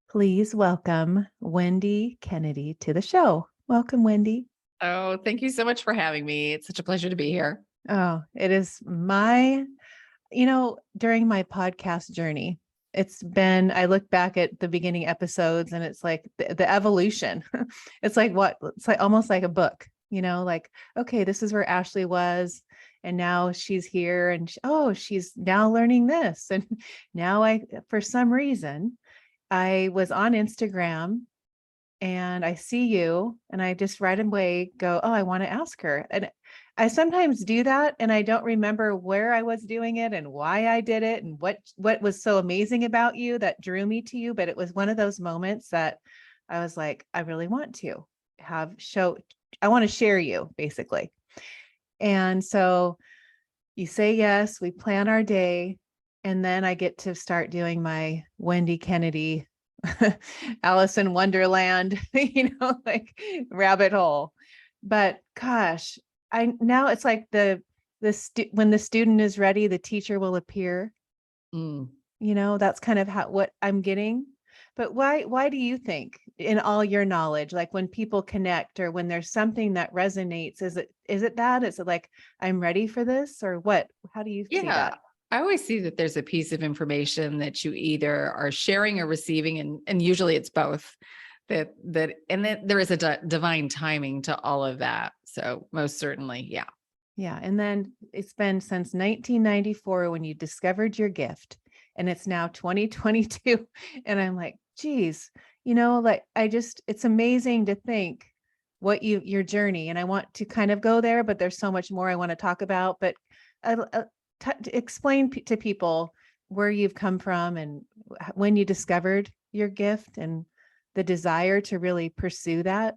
Please welcome Wendy Kennedy to the show. Welcome, Wendy. Oh, thank you so much for having me. It's such a pleasure to be here. Oh, it is during my podcast journey, I look back at the beginning episodes and it's like the evolution. It's like almost like a book, like, okay, this is where Ashley was. And now she's here and she's now learning this. And now for some reason, I was on Instagram and I see you and I just right away go, oh, I want to ask her. And I sometimes do that and I don't remember where I was doing it and why I did it and what was so amazing about you that drew me to you. But it was one of those moments that I was like, I really want to I want to share you basically. And so you say yes, we plan our day, and then I get to start doing my Wendy Kennedy Alice in Wonderland, like rabbit hole. But gosh, I now it's like when the student is ready, the teacher will appear. Mm. That's kind of what I'm getting. But why do you think, in all your knowledge, like when people connect or when there's something that resonates, is it that? Is it like, I'm ready for this, or what? How do you see Yeah. that? I always see that there's a piece of information that you either are sharing or receiving, and usually it's both. And then there is a divine timing to all of that. So most certainly, yeah. Yeah. And then it's been since 1994 when you discovered your gift, and it's now 2022. And I'm like, geez, it's amazing to think your journey. And I want to kind of go there, but there's so much more I want to talk about. But explain to people where you've come from and when you discovered your gift and the desire to really pursue that.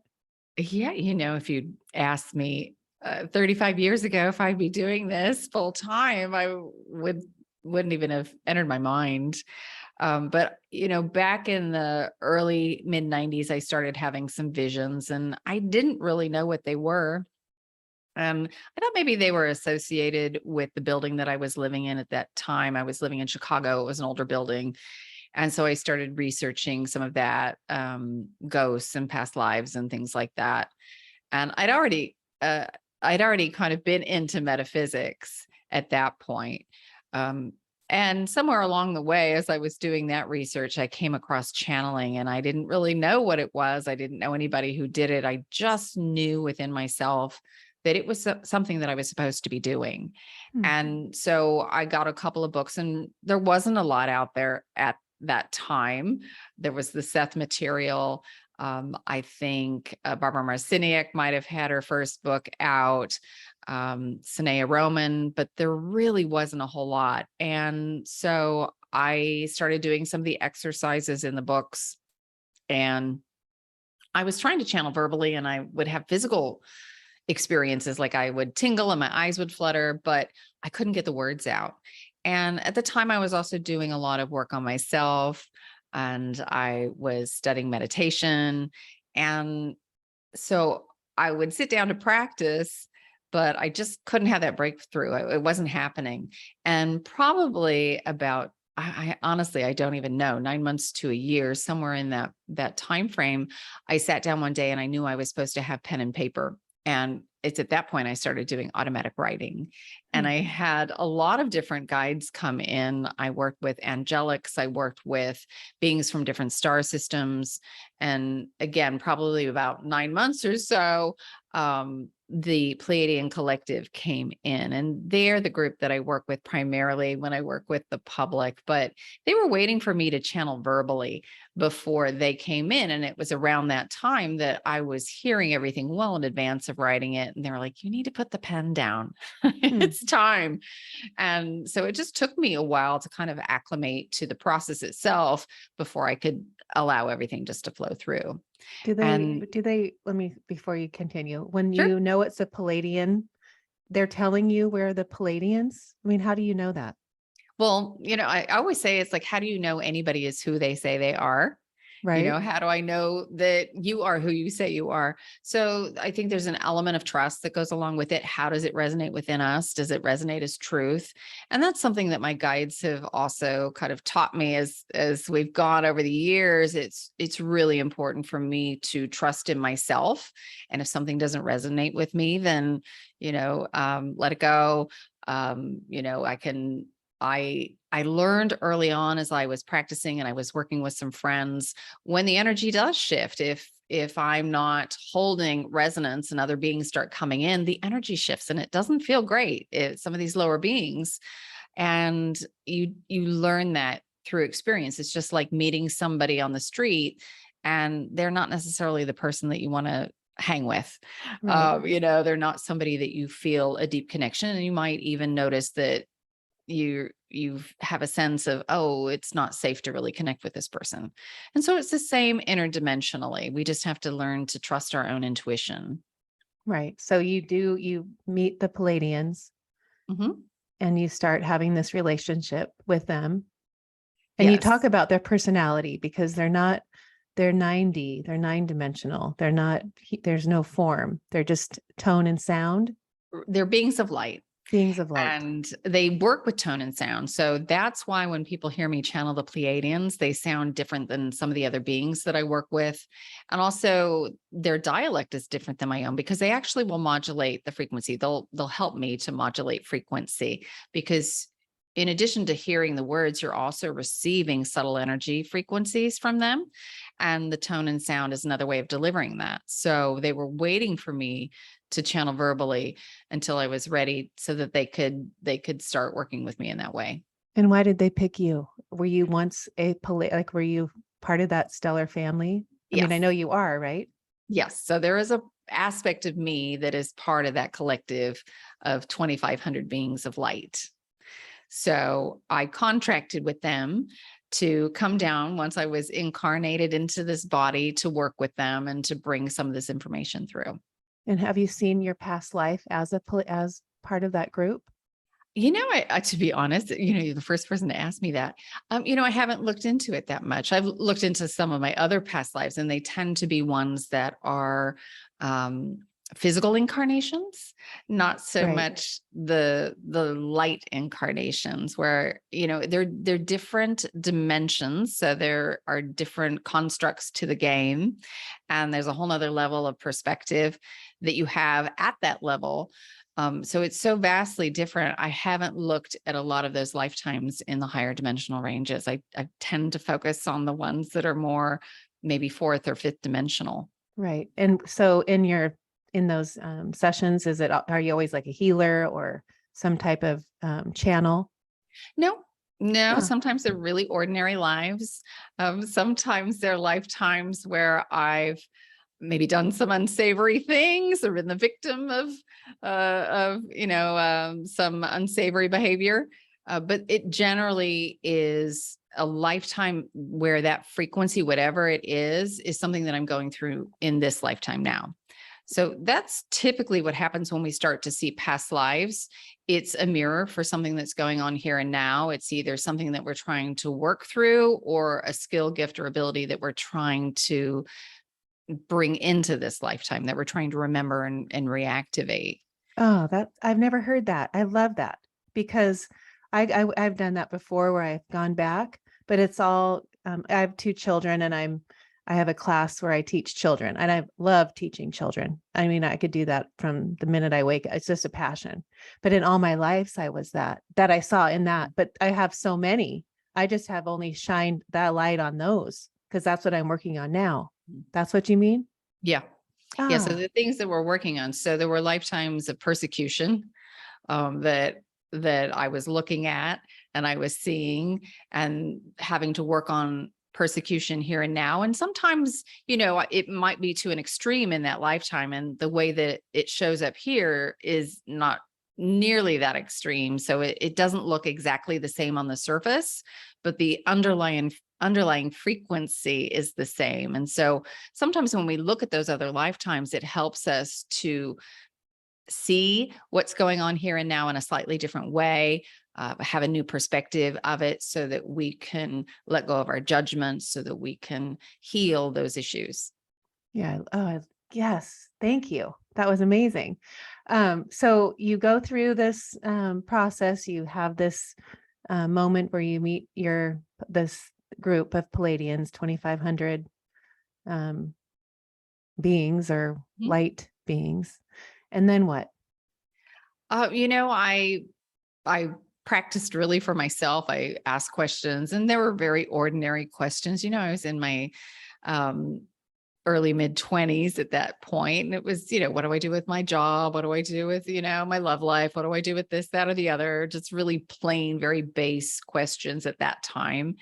Yeah. If you'd asked me 35 years ago if I'd be doing this full time, wouldn't even have entered my mind. But back in the early mid 90s, I started having some visions and I didn't really know what they were. I thought maybe they were associated with the building that I was living in at that time. I was living in Chicago. It was an older building. And so I started researching some of that, ghosts and past lives and things like that. And I'd already kind of been into metaphysics at that point. Um, and somewhere along the way, as I was doing that research, I came across channeling and I didn't really know what it was. I didn't know anybody who did it. I just knew within myself that it was something that I was supposed to be doing. Hmm. And so I got a couple of books, and there wasn't a lot out there at that time. There was the Seth material. I think Barbara Marciniak might have had her first book out, Sanea Roman, but there really wasn't a whole lot. And so I started doing some of the exercises in the books, and I was trying to channel verbally, and I would have physical experiences, like I would tingle and my eyes would flutter, but I couldn't get the words out. And at the time, I was also doing a lot of work on myself, and I was studying meditation. And so I would sit down to practice, but I just couldn't have that breakthrough. It wasn't happening. And probably about, I honestly, I don't even know, 9 months to a year, somewhere in that time frame, I sat down one day and I knew I was supposed to have pen and paper. And it's at that point I started doing automatic writing. And Hmm. I had a lot of different guides come in. I worked with angelics. I worked with beings from different star systems. And again, probably about 9 months or so, the Pleiadian Collective came in, and they're the group that I work with primarily when I work with the public, but they were waiting for me to channel verbally before they came in. And it was around that time that I was hearing everything well in advance of writing it. And they were like, you need to put the pen down. Hmm. It's time. And so it just took me a while to kind of acclimate to the process itself before I could allow everything just to flow through. And Let me, before you continue, when sure. you know it's a Palladian, they're telling you where the Palladians? I mean, how do you know that? Well, I always say it's like, how do you know anybody is who they say they are? Right. How do I know that you are who you say you are? So I think there's an element of trust that goes along with it. How does it resonate within us? Does it resonate as truth? And that's something that my guides have also kind of taught me as we've gone over the years. It's really important for me to trust in myself. And if something doesn't resonate with me, then, let it go. I learned early on as I was practicing and I was working with some friends, when the energy does shift, if I'm not holding resonance and other beings start coming in, the energy shifts and it doesn't feel great. Some of these lower beings, and you learn that through experience. It's just like meeting somebody on the street and they're not necessarily the person that you want to hang with. Right. They're not somebody that you feel a deep connection, and you might even notice that you have a sense of, oh, it's not safe to really connect with this person. And so it's the same interdimensionally. We just have to learn to trust our own intuition. Right. So you meet the Palladians Mhm. and you start having this relationship with them. And you talk Yes. about their personality because they're 9D, they're 9 dimensional. They're not, there's no form. They're just tone and sound, They're beings of light. beings of light. And they work with tone and sound. So that's why when people hear me channel the Pleiadians, they sound different than some of the other beings that I work with. And also their dialect is different than my own because they actually will modulate the frequency. They'll help me to modulate frequency, because in addition to hearing the words, you're also receiving subtle energy frequencies from them. And the tone and sound is another way of delivering that. So they were waiting for me to channel verbally until I was ready so that they could start working with me in that way. And why did they pick you? Were you once were you part of that stellar family? I mean, I Yes. know you are, right? Yes. So there is a aspect of me that is part of that collective of 2,500 beings of light. So I contracted with them to come down once I was incarnated into this body to work with them and to bring some of this information through. And have you seen your past life as as part of that group? To be honest, you're the first person to ask me that. I haven't looked into it that much. I've looked into some of my other past lives, and they tend to be ones that are um, physical incarnations, not so Right. much the light incarnations, where they're different dimensions. So there are different constructs to the game, and there's a whole nother level of perspective that you have at that level. So it's so vastly different. I haven't looked at a lot of those lifetimes in the higher dimensional ranges. I tend to focus on the ones that are more maybe fourth or fifth dimensional. Right. And so in those sessions, are you always like a healer or some type of channel? No, no, Huh. sometimes they're really ordinary lives. Sometimes they're lifetimes where I've maybe done some unsavory things or been the victim of some unsavory behavior. But it generally is a lifetime where that frequency, whatever it is something that I'm going through in this lifetime now. So that's typically what happens when we start to see past lives. It's a mirror for something that's going on here and now. It's either something that we're trying to work through or a skill, gift, or ability that we're trying to bring into this lifetime that we're trying to remember and reactivate. Oh, I've never heard that. I love that because I've done that before where I've gone back, but it's all I have 2 children and I have a class where I teach children and I love teaching children. I mean, I could do that from the minute I wake. It's just a passion. But in all my lives, I was that I saw in that. But I have so many. I just have only shined that light on those because that's what I'm working on now. That's what you mean? Yeah. Yeah. So Ah, the things that we're working on. So there were lifetimes of persecution that I was looking at and I was seeing and having to work on persecution here and now. And sometimes, it might be to an extreme in that lifetime. And the way that it shows up here is not nearly that extreme. So it doesn't look exactly the same on the surface, but the underlying frequency is the same. And so sometimes when we look at those other lifetimes, it helps us to see what's going on here and now in a slightly different way, have a new perspective of it so that we can let go of our judgments, so that we can heal those issues. Yeah. Oh, yes. Thank you. That was amazing. So you go through this process. You have this moment where you meet this group of Palladians, 2,500 um, beings or Mhm. light beings, and then what? I practiced really for myself. I asked questions, and there were very ordinary questions. I was in my um, early mid 20s at that point. And it was, what do I do with my job? What do I do with, my love life? What do I do with this, that, or the other? Just really plain, very base questions at that time.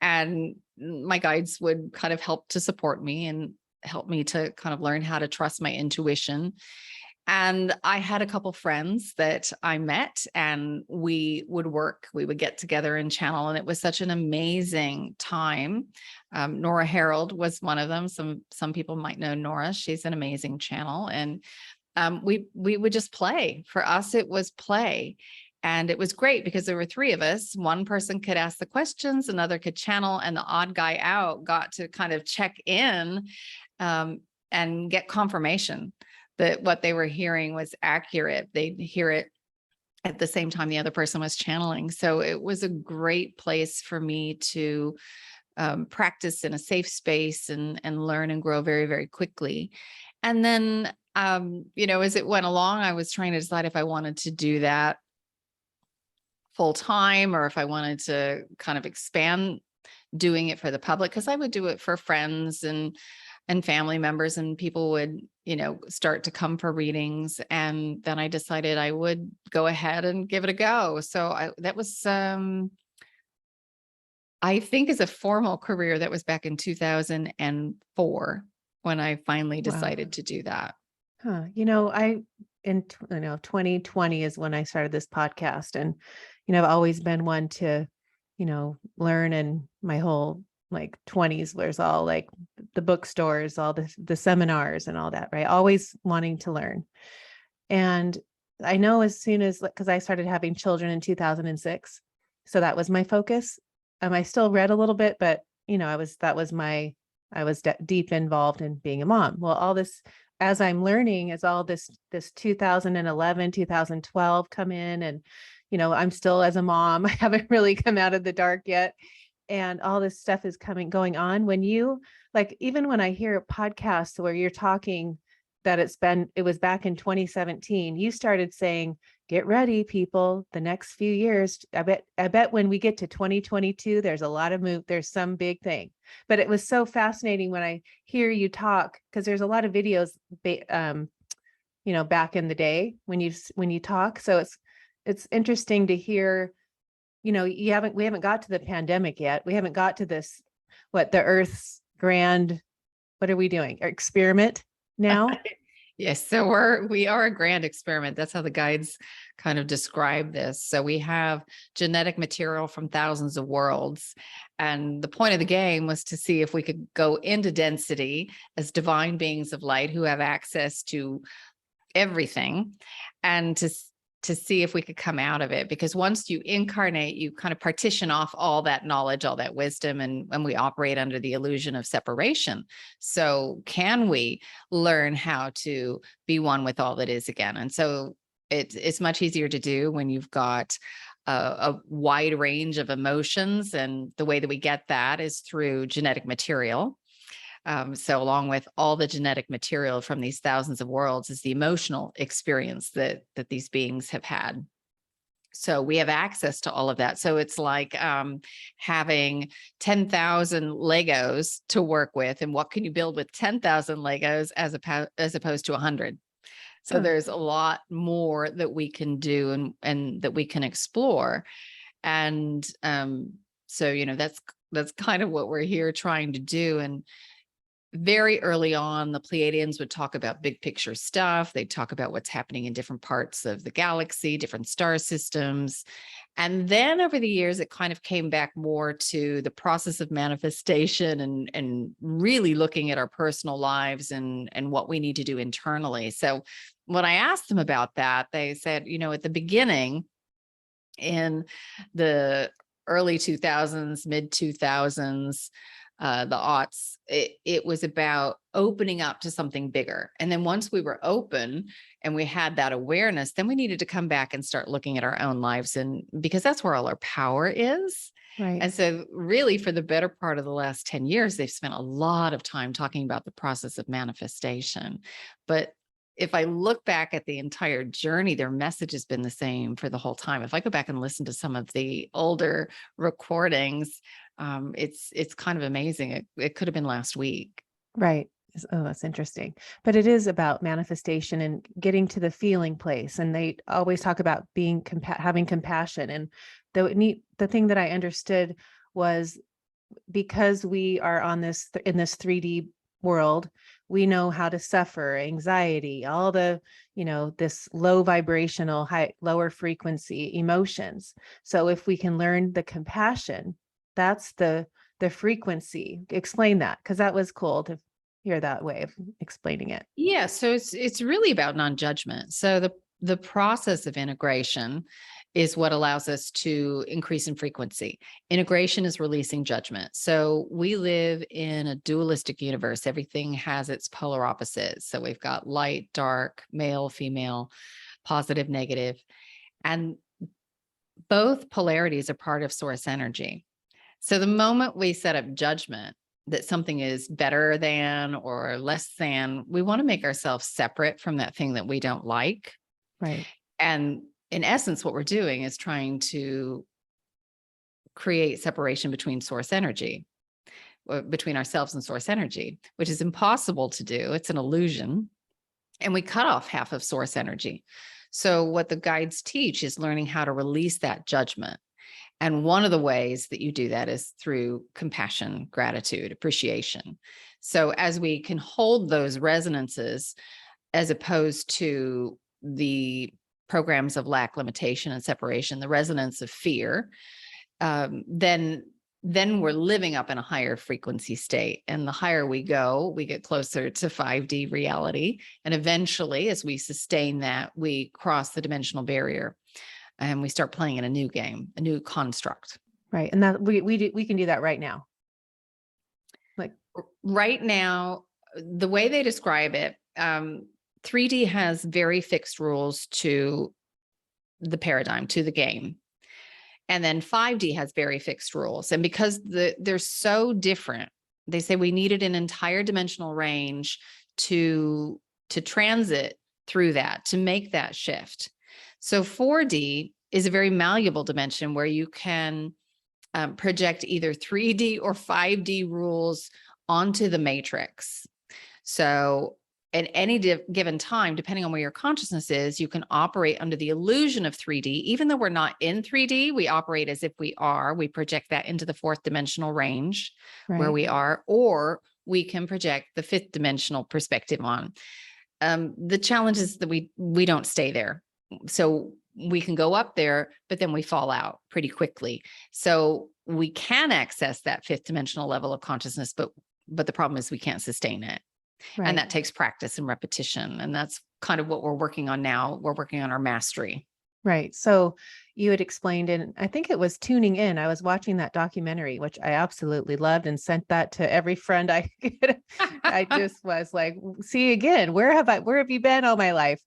And my guides would kind of help to support me and help me to kind of learn how to trust my intuition. And I had a couple friends that I met, and we would get together and channel. And it was such an amazing time. Nora Harold was one of them. Some people might know Nora. She's an amazing channel. And we would just play. For us, it was play. And it was great because there were three of us. One person could ask the questions, another could channel, and the odd guy out got to kind of check in and get confirmation that what they were hearing was accurate. They'd hear it at the same time the other person was channeling. So it was a great place for me to practice in a safe space and learn and grow very, very quickly. And then, as it went along, I was trying to decide if I wanted to do that full time or if I wanted to kind of expand doing it for the public, because I would do it for friends and family members, and people would, start to come for readings. And then I decided I would go ahead and give it a go. So that was, I think, as a formal career, that was back in 2004 when I finally Wow. decided to do that. Huh. In 2020 is when I started this podcast, and I've always been one to, learn, and my whole like 20s was all like the bookstores, all the seminars and all that, right? Always wanting to learn. And I know as soon as, because I started having children in 2006, so that was my focus. I still read a little bit, but I was deep involved in being a mom. Well, all this, as I'm learning, is all this 2011, 2012 come in, and I'm still as a mom. I haven't really come out of the dark yet, and all this stuff is going on. When you like, even when I hear podcasts where you're talking that it was back in 2017, you started saying, get ready, people, the next few years. I bet when we get to 2022, there's a lot of there's some big thing. But it was so fascinating when I hear you talk, because there's a lot of videos, back in the day when you talk. So it's interesting to hear, we haven't got to the pandemic yet. We haven't got to this, the Earth's grand, what are we doing? Experiment now? Yes. So we are a grand experiment. That's how the guides kind of describe this. So we have genetic material from thousands of worlds. And the point of the game was to see if we could go into density as divine beings of light who have access to everything, and to see if we could come out of it. Because once you incarnate, you kind of partition off all that knowledge, all that wisdom, and we operate under the illusion of separation. So can we learn how to be one with all that is again? And so it's much easier to do when you've got a wide range of emotions. And the way that we get that is through genetic material. So along with all the genetic material from these thousands of worlds is the emotional experience that these beings have had. So we have access to all of that. So it's like having 10,000 Legos to work with. And what can you build with 10,000 Legos as opposed to 100? So there's a lot more that we can do and that we can explore. And so, that's kind of what we're here trying to do. And very early on, the Pleiadians would talk about big picture stuff. They'd talk about what's happening in different parts of the galaxy, different star systems. And then over the years, it kind of came back more to the process of manifestation and really looking at our personal lives and what we need to do internally. So when I asked them about that, they said, at the beginning, in the early 2000s, mid 2000s, the aughts, it was about opening up to something bigger. And then once we were open and we had that awareness, then we needed to come back and start looking at our own lives. And because that's where all our power is. Right. And so really for the better part of the last 10 years, they've spent a lot of time talking about the process of manifestation. But if I look back at the entire journey, their message has been the same for the whole time. If I go back and listen to some of the older recordings, it's kind of amazing. It could have been last week. Right. Oh, that's interesting. But it is about manifestation and getting to the feeling place. And they always talk about being having compassion. And the thing that I understood was, because we are on this in this 3D world, we know how to suffer anxiety, all the, this low vibrational, lower frequency emotions. So if we can learn the compassion, that's the frequency. Explain that, because that was cool to hear that way of explaining it. Yeah, so it's really about non-judgment. So the process of integration is what allows us to increase in frequency. Integration is releasing judgment. So we live in a dualistic universe. Everything has its polar opposites. So we've got light, dark, male, female, positive, negative, and both polarities are part of source energy. So the moment we set up judgment that something is better than or less than, we want to make ourselves separate from that thing that we don't like. Right. And in essence, what we're doing is trying to create separation between source energy, between ourselves and source energy, which is impossible to do. It's an illusion. And we cut off half of source energy. So what the guides teach is learning how to release that judgment. And one of the ways that you do that is through compassion, gratitude, appreciation. So as we can hold those resonances, as opposed to the programs of lack, limitation, and separation, the resonance of fear, then we're living up in a higher frequency state. And the higher we go, we get closer to 5D reality. And eventually, as we sustain that, we cross the dimensional barrier and we start playing in a new game, a new construct. Right. And that we can do that right now. Like right now, the way they describe it, 3D has very fixed rules to the paradigm, to the game. And then 5D has very fixed rules. And because they're so different, they say we needed an entire dimensional range to transit through that, to make that shift. So 4D is a very malleable dimension where you can project either 3D or 5D rules onto the matrix. So at any given time, depending on where your consciousness is, you can operate under the illusion of 3D. Even though we're not in 3D, we operate as if we are. We project that into the fourth dimensional range where we are, or we can project the fifth dimensional perspective on. The challenge is that we don't stay there. So we can go up there, but then we fall out pretty quickly. So we can access that fifth dimensional level of consciousness, but the problem is we can't sustain it. Right. And that takes practice and repetition. And that's kind of what we're working on now. We're working on our mastery. Right. So you had explained, and I think it was Tuning In. I was watching that documentary, which I absolutely loved, and sent that to every friend I could. I just was like, see again, where have you been all my life?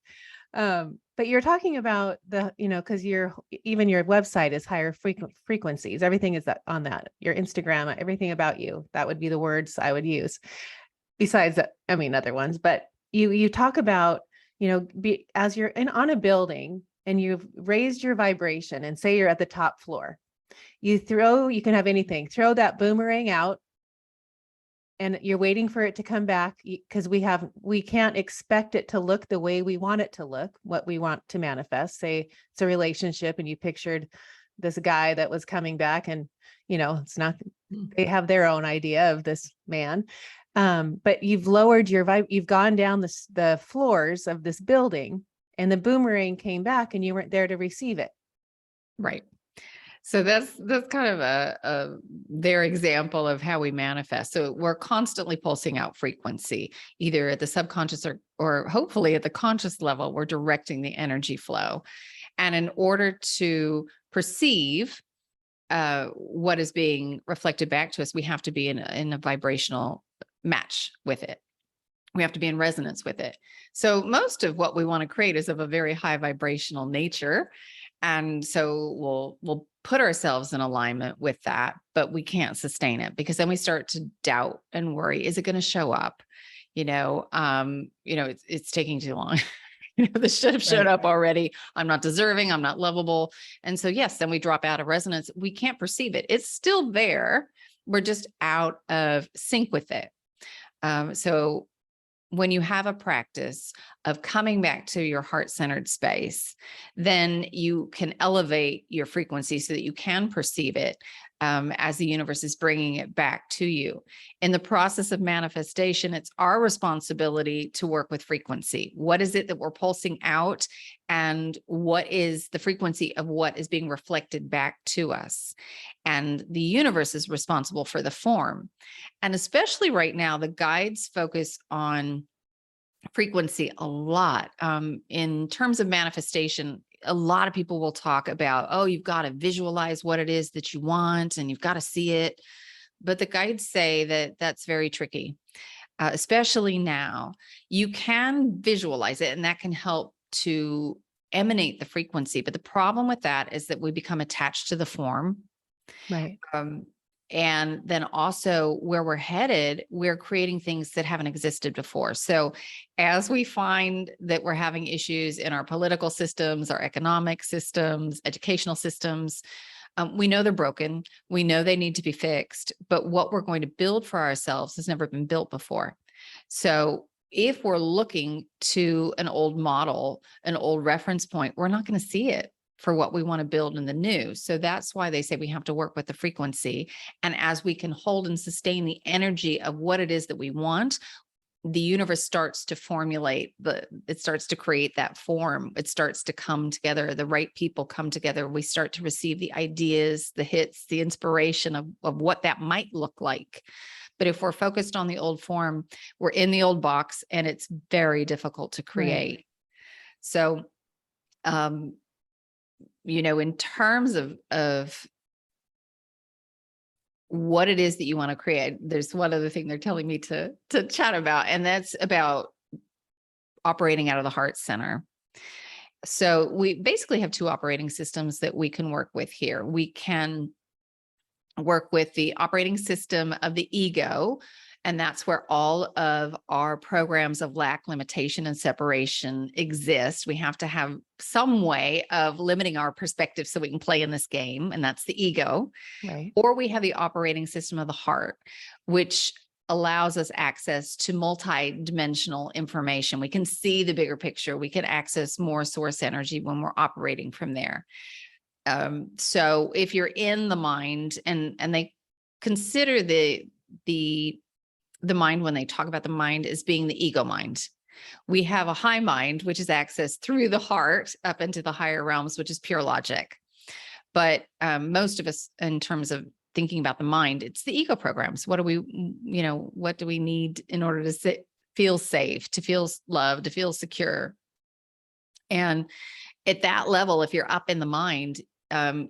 But you're talking about because even your website is higher frequencies. Everything is on that. Your Instagram, everything about you. That would be the words I would use. Besides that, I mean, other ones, but you talk about, as you're on a building and you've raised your vibration, and say you're at the top floor, you can have anything, throw that boomerang out, and you're waiting for it to come back, because we can't expect it to look the way we want it to look, what we want to manifest. Say it's a relationship and you pictured this guy that was coming back, and it's not, they have their own idea of this man. But you've lowered your vibe, you've gone down the floors of this building, and the boomerang came back and you weren't there to receive it. Right. So that's kind of their example of how we manifest. So we're constantly pulsing out frequency, either at the subconscious or hopefully at the conscious level. We're directing the energy flow. And in order to perceive what is being reflected back to us, we have to be in a vibrational match with it. We have to be in resonance with it. So most of what we want to create is of a very high vibrational nature. And so we'll put ourselves in alignment with that, but we can't sustain it, because then we start to doubt and worry, is it going to show up? It's taking too long. This should have showed up already. I'm not deserving. I'm not lovable. And so, yes, then we drop out of resonance. We can't perceive it. It's still there. We're just out of sync with it. So when you have a practice of coming back to your heart-centered space, then you can elevate your frequency so that you can perceive it as the universe is bringing it back to you. In the process of manifestation, it's our responsibility to work with frequency. What is it that we're pulsing out, and what is the frequency of what is being reflected back to us? And the universe is responsible for the form. And especially right now, the guides focus on frequency a lot. In terms of manifestation, a lot of people will talk about, oh, you've got to visualize what it is that you want, and you've got to see it. But the guides say that that's very tricky, especially now. You can visualize it, and that can help to emanate the frequency. But the problem with that is that we become attached to the form. Right. And then also where we're headed, we're creating things that haven't existed before. So as we find that we're having issues in our political systems, our economic systems, educational systems, we know they're broken. We know they need to be fixed, but what we're going to build for ourselves has never been built before. So if we're looking to an old model, an old reference point, we're not going to see it for what we want to build in the new. So that's why they say we have to work with the frequency. And as we can hold and sustain the energy of what it is that we want, the universe starts to formulate, it starts to create that form. It starts to come together. The right people come together. We start to receive the ideas, the hits, the inspiration of what that might look like. But if we're focused on the old form, we're in the old box, and it's very difficult to create. Right. So, in terms of what it is that you want to create, there's one other thing they're telling me to chat about, and that's about operating out of the heart center. So we basically have two operating systems that we can work with here. We can work with the operating system of the ego, and that's where all of our programs of lack, limitation, and separation exist. We have to have some way of limiting our perspective so we can play in this game, and that's the ego. Right. Or we have the operating system of the heart, which allows us access to multi-dimensional information. We can see the bigger picture. We can access more source energy when we're operating from there. So if you're in the mind, and they consider the mind, when they talk about the mind, as being the ego mind. We have a high mind, which is accessed through the heart up into the higher realms, which is pure logic. But most of us, in terms of thinking about the mind, it's the ego programs. What do we need in order to feel safe, to feel loved, to feel secure? And at that level, if you're up in the mind,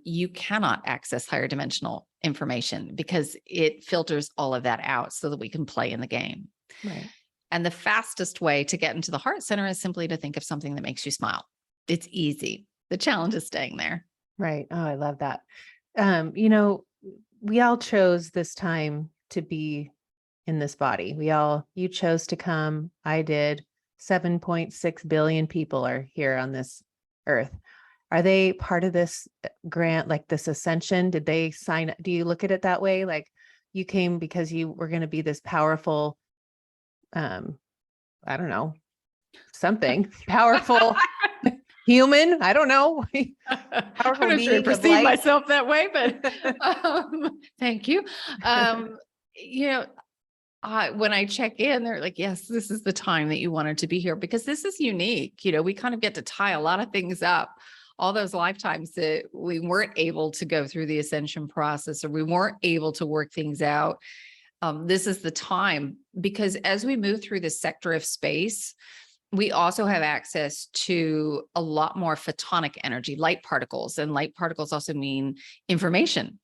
you cannot access higher dimensional information, because it filters all of that out so that we can play in the game. Right. And the fastest way to get into the heart center is simply to think of something that makes you smile. It's easy. The challenge is staying there. Right. Oh, I love that. We all chose this time to be in this body. You chose to come. I did. 7.6 billion people are here on this earth. Are they part of this grant, like this ascension? Did they sign? Do you look at it that way? Like you came because you were going to be this powerful, I don't know, something powerful human. I don't know. Powerful I'm not sure I perceive myself that way, but thank you. When I check in, they're like, yes, this is the time that you wanted to be here, because this is unique. We kind of get to tie a lot of things up. All those lifetimes that we weren't able to go through the ascension process, or we weren't able to work things out. This is the time, because as we move through this sector of space, We also have access to a lot more photonic energy, light particles, and light particles also mean information.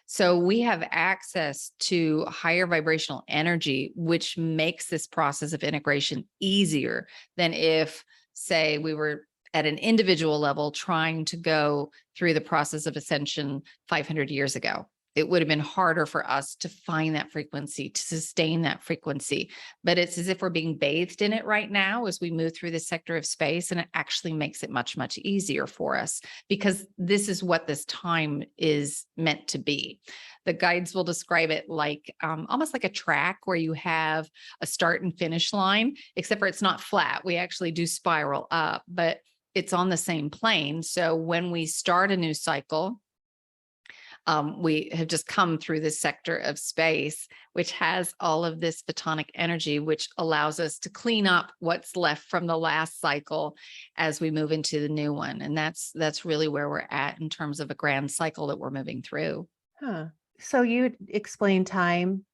So we have access to higher vibrational energy, which makes this process of integration easier than if, say, we were at an individual level trying to go through the process of ascension 500 years ago. It would have been harder for us to find that frequency, to sustain that frequency. But it's as if we're being bathed in it right now as we move through this sector of space. And it actually makes it much, much easier for us because this is what this time is meant to be. The guides will describe it like almost like a track where you have a start and finish line, except for it's not flat. We actually do spiral up, but it's on the same plane. So when we start a new cycle, we have just come through this sector of space, which has all of this photonic energy, which allows us to clean up what's left from the last cycle as we move into the new one. And that's really where we're at in terms of a grand cycle that we're moving through. Huh. So you explain time.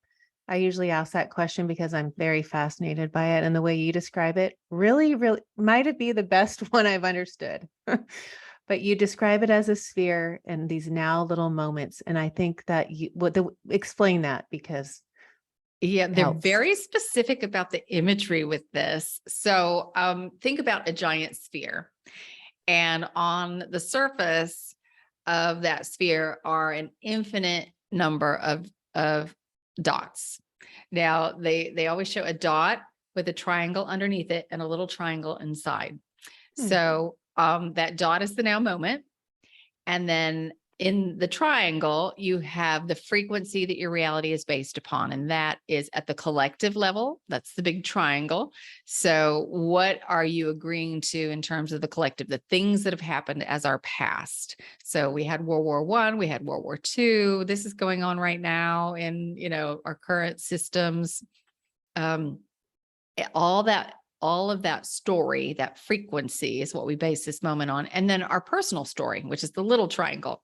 I usually ask that question because I'm very fascinated by it. And the way you describe it really, really might it be the best one I've understood. But you describe it as a sphere and these now little moments. And I think that explain that because Yeah, it they're helps. very specific about the imagery with this. So think about a giant sphere. And on the surface of that sphere are an infinite number of dots. Now, they always show a dot with a triangle underneath it and a little triangle inside. So that dot is the now moment. And then in the triangle, you have the frequency that your reality is based upon, and that is at the collective level. That's the big triangle. So what are you agreeing to in terms of the collective, the things that have happened as our past? So we had World War I, we had World War II. This is going on right now in, our current systems. All of that story, that frequency is what we base this moment on. And then our personal story, which is the little triangle.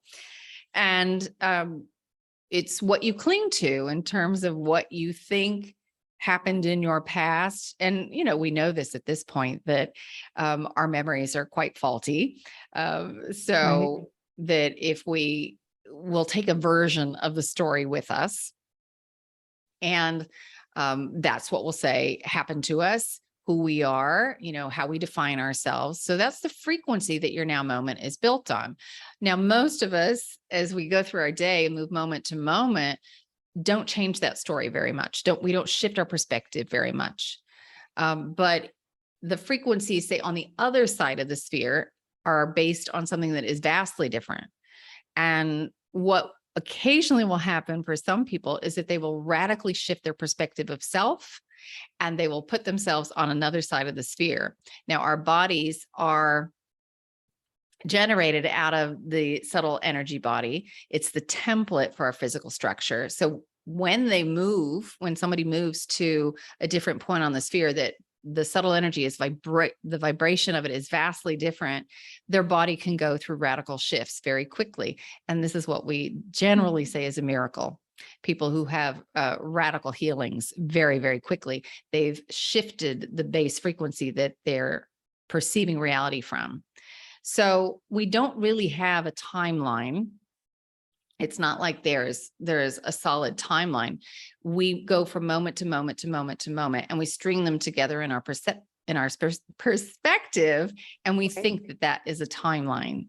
And it's what you cling to in terms of what you think happened in your past. And, we know this at this point that our memories are quite faulty. So that if will take a version of the story with us, and that's what we'll say happened to us, who we are, how we define ourselves. So that's the frequency that your now moment is built on. Now, most of us, as we go through our day and move moment to moment, don't change that story very much. We don't shift our perspective very much. But the frequencies, say, on the other side of the sphere are based on something that is vastly different. And what occasionally will happen for some people is that they will radically shift their perspective of self, and they will put themselves on another side of the sphere. Now, our bodies are generated out of the subtle energy body. It's the template for our physical structure. So when somebody moves to a different point on the sphere, that the subtle energy is the vibration of it is vastly different, their body can go through radical shifts very quickly. And this is what we generally say is a miracle. People who have radical healings very, very quickly, they've shifted the base frequency that they're perceiving reality from. So we don't really have a timeline. It's not like there's a solid timeline. We go from moment to moment to moment to moment, and we string them together in our perspective, and we think that is a timeline.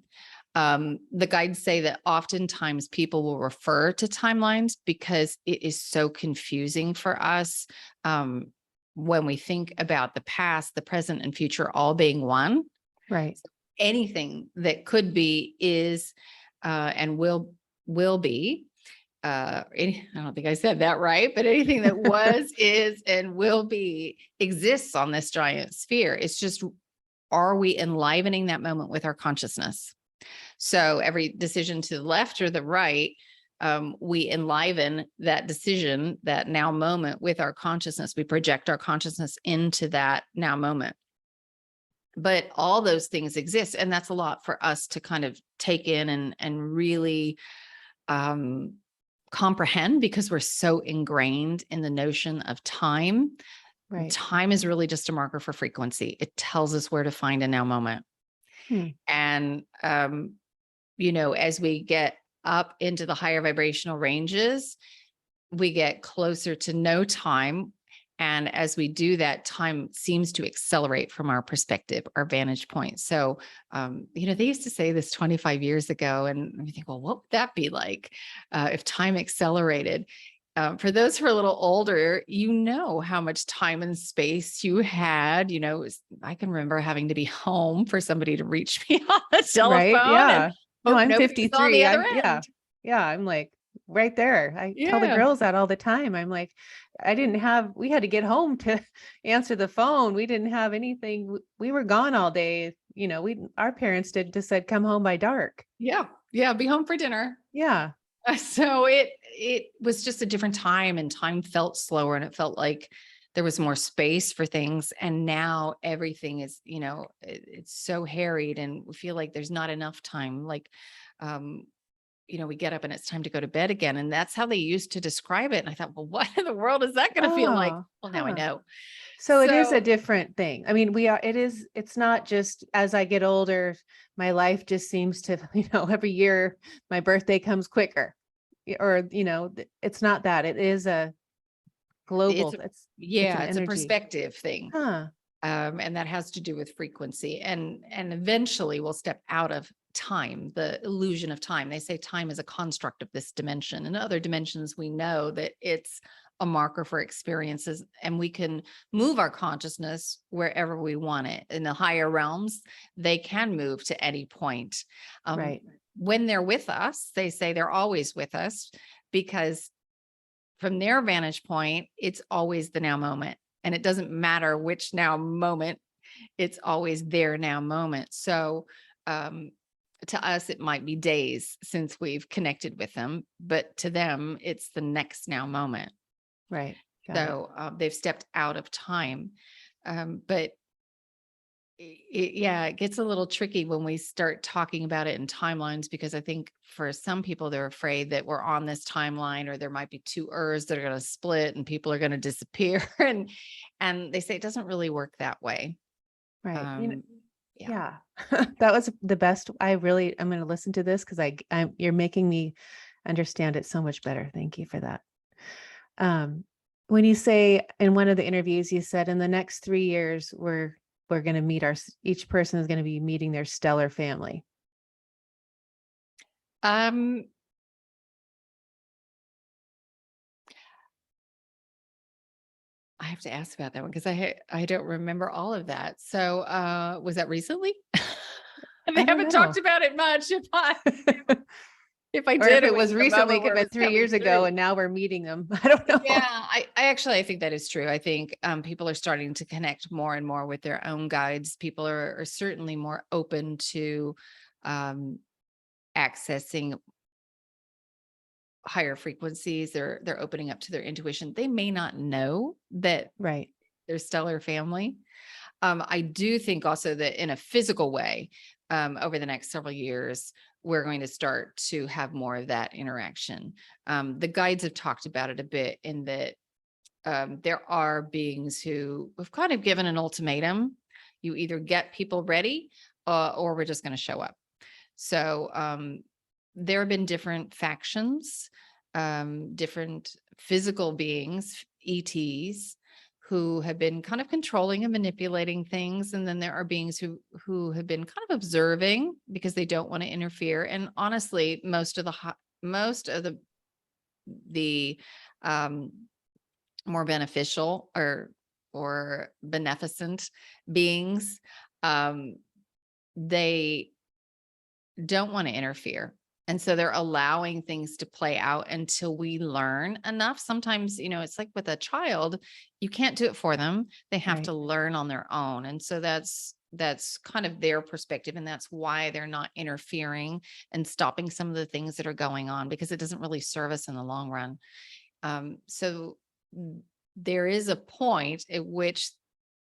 The guides say that oftentimes people will refer to timelines because it is so confusing for us when we think about the past, the present, and future all being one. Right. So anything that could be is and will be. I don't think I said that right, but anything that was, is, and will be exists on this giant sphere. It's just, are we enlivening that moment with our consciousness? So every decision to the left or the right, we enliven that decision, that now moment, with our consciousness. We project our consciousness into that now moment. But all those things exist, and that's a lot for us to kind of take in and really comprehend, because we're so ingrained in the notion of time Right. Time is really just a marker for frequency. It tells us where to find a now moment. Hmm. And, as we get up into the higher vibrational ranges, we get closer to no time. And as we do that, time seems to accelerate from our perspective, our vantage point. So, they used to say this 25 years ago, and we think, well, what would that be like if time accelerated? For those who are a little older, how much time and space you had. I can remember having to be home for somebody to reach me on the Right. telephone and Yeah. No, hope I'm nobody was on the 53. other Yeah. end. Yeah. I'm like right there. I tell the Yeah. girls that all the time. I'm like, we had to get home to answer the phone. We didn't have anything. We were gone all day. Our parents just said, come home by dark. Yeah. Yeah. Be home for dinner. Yeah. So it was just a different time, and time felt slower, and it felt like there was more space for things. And now everything is, it's so harried, and we feel like there's not enough time. Like, um, we get up and it's time to go to bed again. And that's how they used to describe it. And I thought, well, what in the world is that going to feel like? Oh, Well, now I huh. know. So it is a So different thing. I mean, it's not just as I get older, my life just seems to, every year my birthday comes quicker. Or, it's not that. It is a it's, global, it's an it's a energy. perspective thing. Huh. And that has to do with frequency, and eventually we'll step out of time, the illusion of time. They say time is a construct of this dimension. In other dimensions, we know that it's a marker for experiences, and we can move our consciousness wherever we want it. In the higher realms, they can move to any point. Right. When they're with us, they say they're always with us, because from their vantage point, it's always the now moment. And it doesn't matter which now moment, it's always their now moment. So to us, it might be days since we've connected with them, but to them, it's the next now moment. Right. Got it. So they've stepped out of time. But it gets a little tricky when we start talking about it in timelines, because I think for some people, they're afraid that we're on this timeline, or there might be two Earths that are going to split and people are going to disappear. And they say it doesn't really work that way. Right. Yeah. Yeah. That was the best. I'm going to listen to this because you're making me understand it so much better. Thank you for that. When you say in one of the interviews, you said in the next 3 years, we're going to meet each person is going to be meeting their stellar family. Um, I have to ask about that one because I don't remember all of that. So was that recently? They I don't haven't know. talked about it much. If I Or if did, it it was was the recently, it moment could where it have was been 3 coming years ago through. and now we're meeting them. I don't know. Yeah, I think that is true. I think people are starting to connect more and more with their own guides. People are certainly more open to um, accessing higher frequencies. They're opening up to their intuition. They may not know that Right. they're stellar family. I do think also that in a physical way, over the next several years, we're going to start to have more of that interaction. The guides have talked about it a bit, in that there are beings who have kind of given an ultimatum. You either get people ready, or we're just going to show up. So there have been different factions, different physical beings, ETs, who have been kind of controlling and manipulating things. And then there are beings who have been kind of observing because they don't want to interfere. And honestly, most of the um, more beneficial or beneficent beings, um, they don't want to interfere. And so they're allowing things to play out until we learn enough. Sometimes, it's like with a child, you can't do it for them. They have Right. to learn on their own. And so that's kind of their perspective. And that's why they're not interfering and stopping some of the things that are going on, because it doesn't really serve us in the long run. So there is a point at which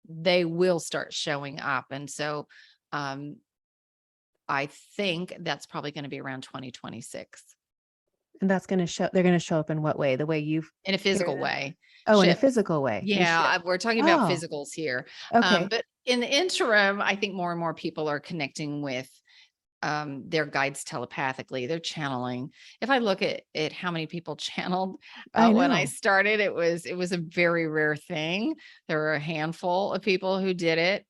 they will start showing up. And so I think that's probably going to be around 2026. And that's going to show, they're going to show up in what way? The way you in a hear physical them? way. Oh, in a Shift. physical way. They Yeah, shift. we're talking about Oh, physicals here. okay. But in the interim, I think more and more people are connecting with their guides telepathically. They're channeling. If I look at how many people channeled I when I know. started, it was a very rare thing. There were a handful of people who did it.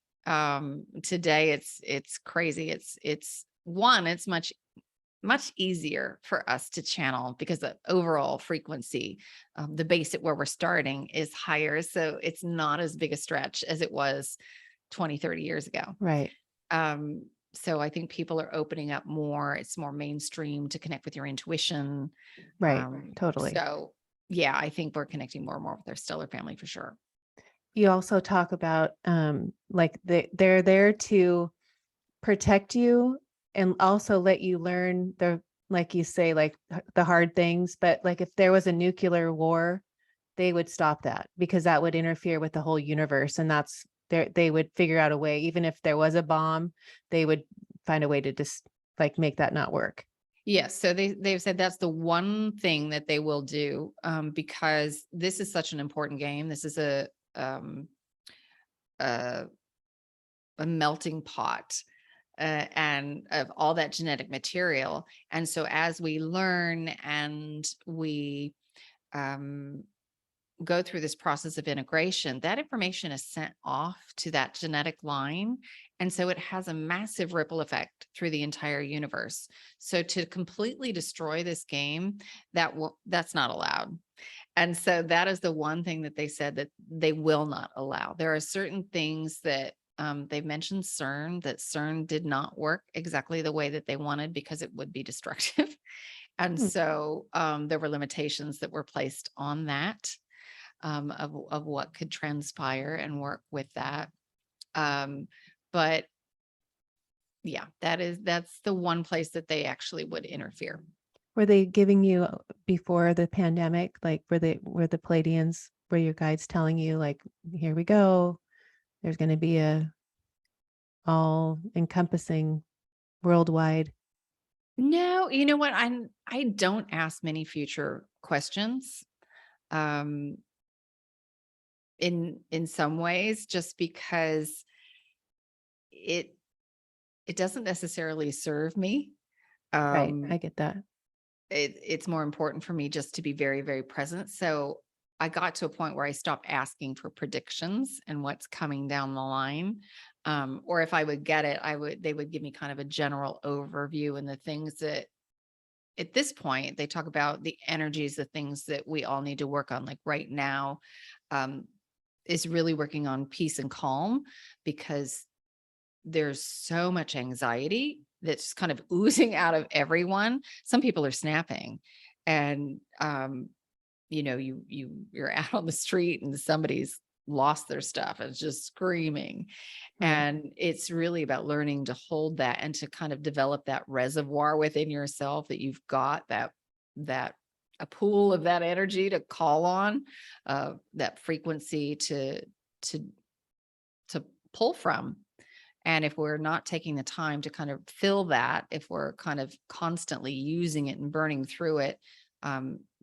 Today it's crazy. It's much easier for us to channel because the overall frequency, the base at where we're starting is higher. So it's not as big a stretch as it was 20, 30 years ago. Right. Um, so I think people are opening up more. It's more mainstream to connect with your intuition. Right. Totally. So yeah, I think we're connecting more and more with our stellar family for sure. You also talk about like they're there to protect you and also let you learn the, like you say, like the hard things. But like if there was a nuclear war, they would stop that because that would interfere with the whole universe. And that's they would figure out a way, even if there was a bomb, they would find a way to just like make that not work. Yes, so they've said that's the one thing that they will do, because this is such an important game. This is um, a a melting pot, and of all that genetic material. And so as we learn and we um, go through this process of integration, that information is sent off to that genetic line. And so it has a massive ripple effect through the entire universe. So to completely destroy this game, that's not allowed. And so that is the one thing that they said that they will not allow. There are certain things that they've mentioned CERN, that CERN did not work exactly the way that they wanted because it would be destructive. And Hmm. so there were limitations that were placed on that, of what could transpire and work with that. But yeah, that's the one place that they actually would interfere. Were they giving you before the pandemic, like were the Palladians, were your guides telling you like, here we go, there's going to be a all encompassing worldwide? No, you know what? I don't ask many future questions. Um, in some ways, just because it it doesn't necessarily serve me. Right. Um, I get that. it's more important for me just to be very, very present. So I got to a point where I stopped asking for predictions and what's coming down the line. Or if I would get it, they would give me kind of a general overview, and the things that at this point they talk about the energies, the things that we all need to work on. Like right now, um, is really working on peace and calm, because there's so much anxiety that's kind of oozing out of everyone. Some people are snapping, and you're out on the street and somebody's lost their stuff and is just screaming. Right. And it's really about learning to hold that and to kind of develop that reservoir within yourself, that you've got that a pool of that energy to call on, that frequency to to pull from. And if we're not taking the time to kind of fill that, if we're kind of constantly using it and burning through it,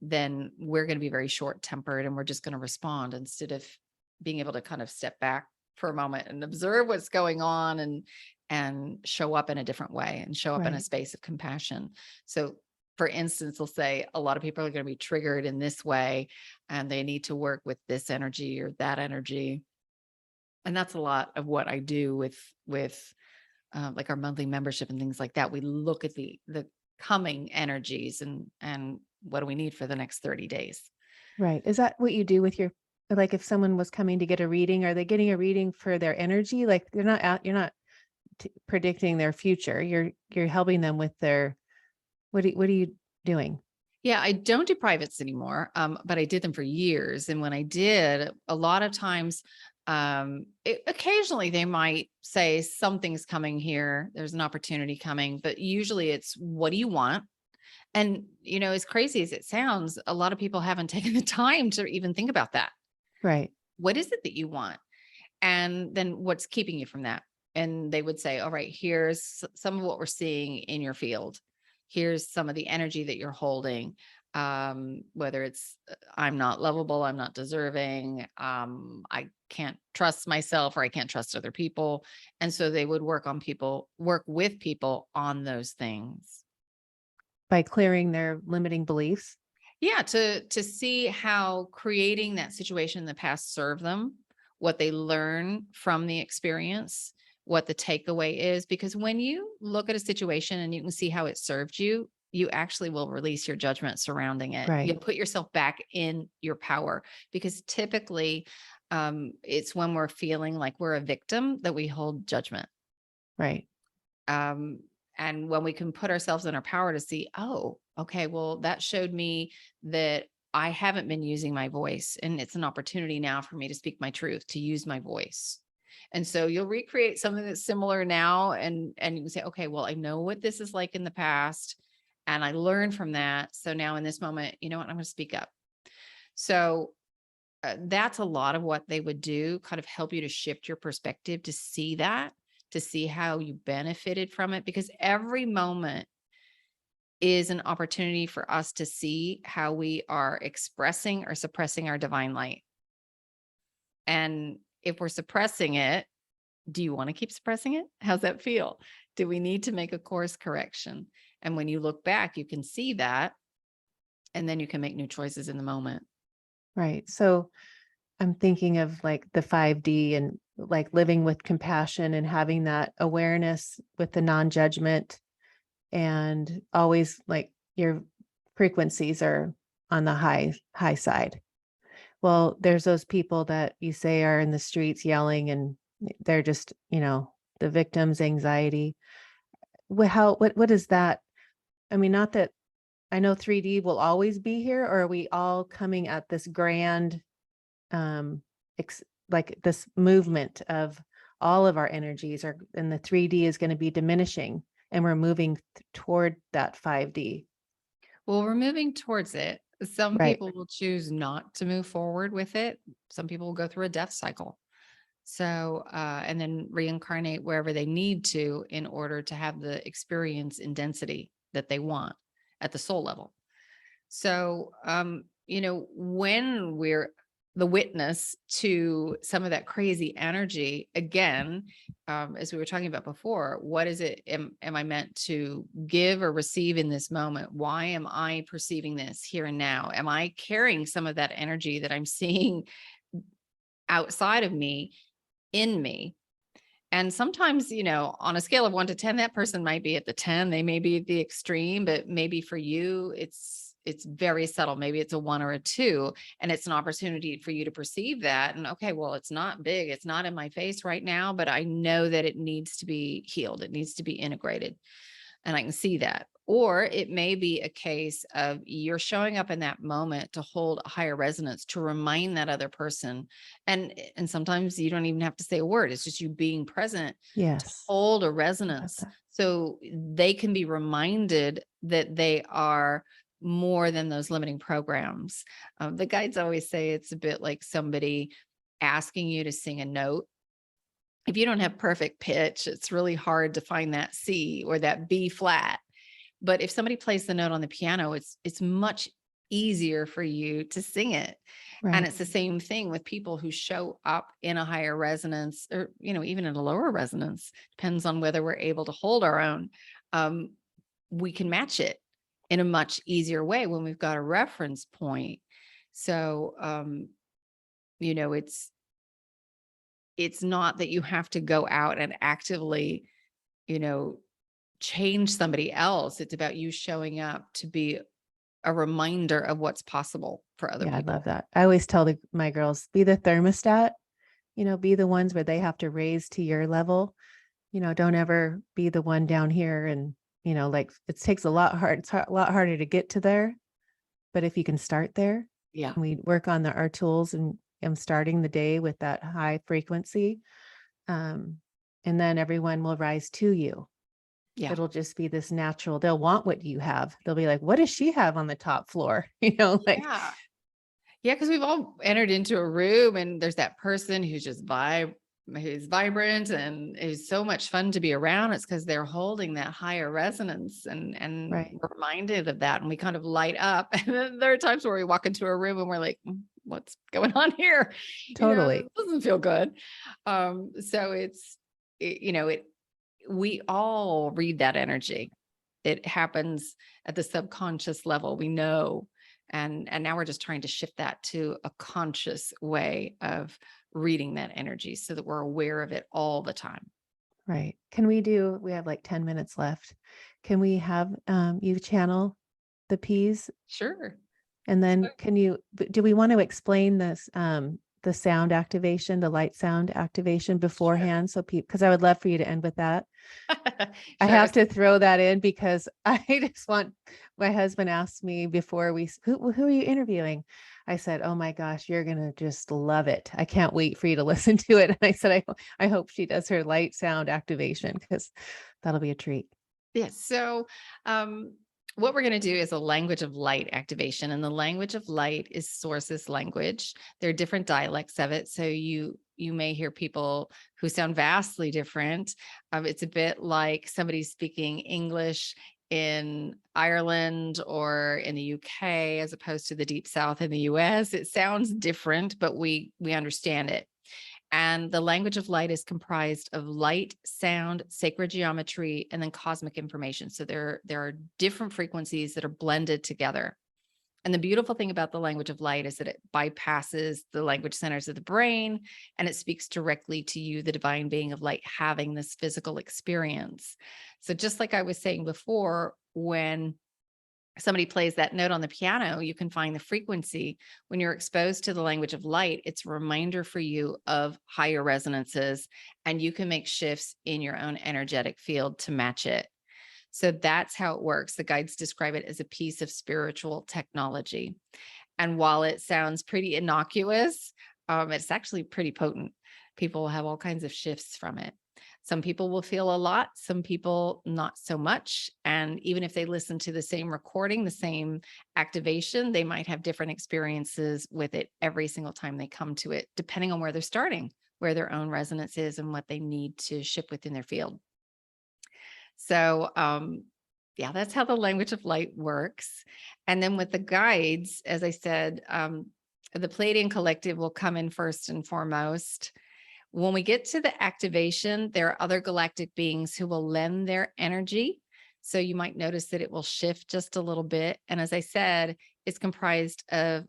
then we're going to be very short tempered, and we're just going to respond instead of being able to kind of step back for a moment and observe what's going on, and show up in a different way and show up in a Right. space of compassion. So for instance, they'll say a lot of people are going to be triggered in this way, and they need to work with this energy or that energy. And that's a lot of what I do with like our monthly membership and things like that. We look at the coming energies, and what do we need for the next 30 days. Right. Is that what you do with your, like if someone was coming to get a reading, are they getting a reading for their energy? Like they're not out, you're not predicting their future. You're helping them with their, what are you doing? Yeah, I don't do privates anymore, but I did them for years. And when I did, a lot of times, occasionally they might say something's coming here, there's an opportunity coming, but usually it's, what do you want? And, as crazy as it sounds, a lot of people haven't taken the time to even think about that. Right. What is it that you want? And then what's keeping you from that? And they would say, all right, here's some of what we're seeing in your field. Here's some of the energy that you're holding. Whether it's I'm not lovable, I'm not deserving, I can't trust myself, or I can't trust other people. And so they would work with people on those things. By clearing their limiting beliefs. Yeah, to see how creating that situation in the past served them, what they learn from the experience, what the takeaway is. Because when you look at a situation and you can see how it served you, you actually will release your judgment surrounding it. Right. You'll put yourself back in your power, because typically it's when we're feeling like we're a victim that we hold judgment. Right. Um, and when we can put ourselves in our power to see, oh, okay, well, that showed me that I haven't been using my voice, and it's an opportunity now for me to speak my truth, to use my voice. And so you'll recreate something that's similar now, and you can say, okay, well, I know what this is like in the past, and I learned from that. So now in this moment, you know what, I'm going to speak up. So that's a lot of what they would do, kind of help you to shift your perspective, to see that, to see how you benefited from it, because every moment is an opportunity for us to see how we are expressing or suppressing our divine light. And if we're suppressing it, do you want to keep suppressing it? How's that feel? Do we need to make a course correction? And when you look back, you can see that, and then you can make new choices in the moment. Right. So I'm thinking of like the 5D and like living with compassion and having that awareness with the non-judgment, and always like your frequencies are on the high side. Well, there's those people that you say are in the streets yelling, and they're just, the victims' anxiety. What is that? I mean, not that I know 3D will always be here, or are we all coming at this grand, um, like this movement of all of our energies are, and the 3D is going to be diminishing, and we're moving toward that 5D. Well, we're moving towards it. Some Right. people will choose not to move forward with it. Some people will go through a death cycle. So, and then reincarnate wherever they need to in order to have the experience in density that they want at the soul level. So, when we're the witness to some of that crazy energy, again, as we were talking about before, what is it? Am I meant to give or receive in this moment? Why am I perceiving this here and now? Am I carrying some of that energy that I'm seeing outside of me in me? And sometimes, on a scale of 1 to 10, that person might be at the 10, they may be at the extreme, but maybe for you, it's very subtle. Maybe it's a 1 or a 2, and it's an opportunity for you to perceive that. And okay, well, it's not big, it's not in my face right now, but I know that it needs to be healed. It needs to be integrated. And I can see that. Or it may be a case of you're showing up in that moment to hold a higher resonance, to remind that other person. And sometimes you don't even have to say a word. It's just you being present to Yes. hold a I love resonance, that. so they can be reminded that they are more than those limiting programs. The guides always say it's a bit like somebody asking you to sing a note. If you don't have perfect pitch, it's really hard to find that C or that B flat. But if somebody plays the note on the piano, it's much easier for you to sing it. And Right. it's the same thing with people who show up in a higher resonance, or even in a lower resonance, depends on whether we're able to hold our own. We can match it in a much easier way when we've got a reference point. So it's not that you have to go out and actively, you know, change somebody else. It's about you showing up to be a reminder of what's possible for other Yeah, I love people. that. I always tell my girls, be the thermostat, be the ones where they have to raise to your level. Don't ever be the one down here, and, like it takes a lot hard. It's a lot harder to get to there. But if you can start there, Yeah. and we work on our tools, and I'm starting the day with that high frequency, um, and then everyone will rise to you. Yeah. It'll just be this natural. They'll want what you have. They'll be like, what does she have on the top floor? Like, Yeah. Yeah. Cause we've all entered into a room and there's that person who's just who's vibrant and is so much fun to be around, it's because they're holding that higher resonance, and Right. we're reminded of that, and we kind of light up. And then there are times where we walk into a room and we're like, what's going on here? Totally. It doesn't feel good. So we all read that energy. It happens at the subconscious level. We know. And now we're just trying to shift that to a conscious way of reading that energy so that we're aware of it all the time. Right. We have like 10 minutes left. Can we have you channel the P's? Sure. And then do we want to explain this, the sound activation, the light sound activation beforehand? So because I would love for you to end with that. I Sure. have to throw that in because I just want, my husband asked me before who are you interviewing? I said, oh my gosh, you're going to just love it. I can't wait for you to listen to it. And I said, I hope she does her light sound activation because that'll be a treat. Yes. So, what we're going to do is a language of light activation, and the language of light is sources language. There are different dialects of it, so you may hear people who sound vastly different. It's a bit like somebody speaking English in Ireland or in the UK as opposed to the deep south in the US. It sounds different, but we understand it. And the language of light is comprised of light, sound, sacred geometry, and then cosmic information. So there are different frequencies that are blended together. And the beautiful thing about the language of light is that it bypasses the language centers of the brain, and it speaks directly to you, the divine being of light, having this physical experience. So just like I was saying before, when somebody plays that note on the piano, you can find the frequency. When you're exposed to the language of light, it's a reminder for you of higher resonances, and you can make shifts in your own energetic field to match it. So that's how it works. The guides describe it as a piece of spiritual technology. And while it sounds pretty innocuous, it's actually pretty potent. People have all kinds of shifts from it. Some people will feel a lot, some people not so much. And even if they listen to the same recording, the same activation, they might have different experiences with it every single time they come to it, depending on where they're starting, where their own resonance is, and what they need to shift within their field. So, yeah, that's how the language of light works. And then with the guides, as I said, the Pleiadian collective will come in first and foremost. When we get to the activation, there are other galactic beings who will lend their energy. So you might notice that it will shift just a little bit. And as I said, it's comprised of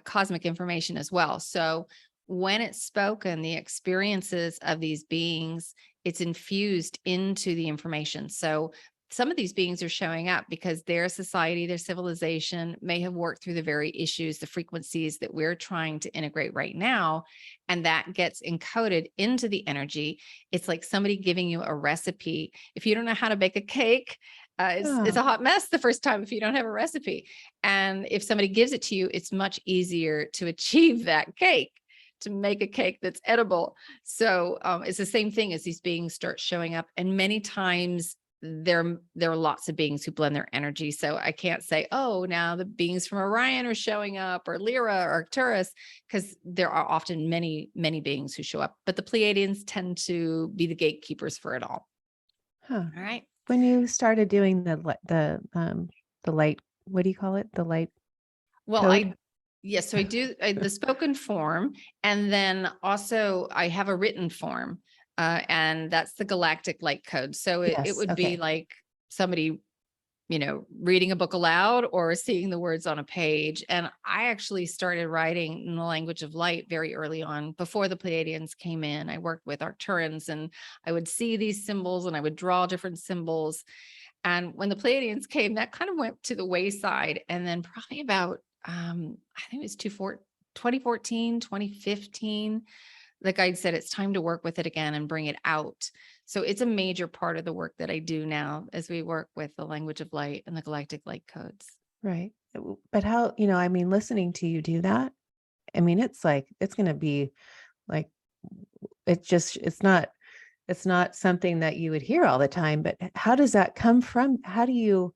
cosmic information as well. So when it's spoken, the experiences of these beings, it's infused into the information. So some of these beings are showing up because their society, their civilization may have worked through the very issues, the frequencies that we're trying to integrate right now. And that gets encoded into the energy. It's like somebody giving you a recipe. If you don't know how to bake a cake, it's a hot mess the first time if you don't have a recipe. And if somebody gives it to you, it's much easier to achieve that cake, to make a cake that's edible. So it's the same thing as these beings start showing up. And many times there are lots of beings who blend their energy. So I can't say, oh, now the beings from Orion are showing up, or Lyra or Arcturus, because there are often many, many beings who show up. But the Pleiadians tend to be the gatekeepers for it all. Huh. All right. When you started doing the light, what do you call it? The light Well, code? yes, so I do the spoken form, and then also I have a written form, and that's the galactic light code. So it Yes. would be Okay. like somebody, reading a book aloud or seeing the words on a page. And I actually started writing in the language of light very early on, before the Pleiadians came in. I worked with Arcturans, and I would see these symbols and I would draw different symbols. And when the Pleiadians came, that kind of went to the wayside. And then probably about, I think it was 2014, 2015, the guide said it's time to work with it again and bring it out. So it's a major part of the work that I do now as we work with the language of light and the galactic light codes. Right. But how, listening to you do that, it's like, it's going to be like, it's not something that you would hear all the time, but how does that come from? How did you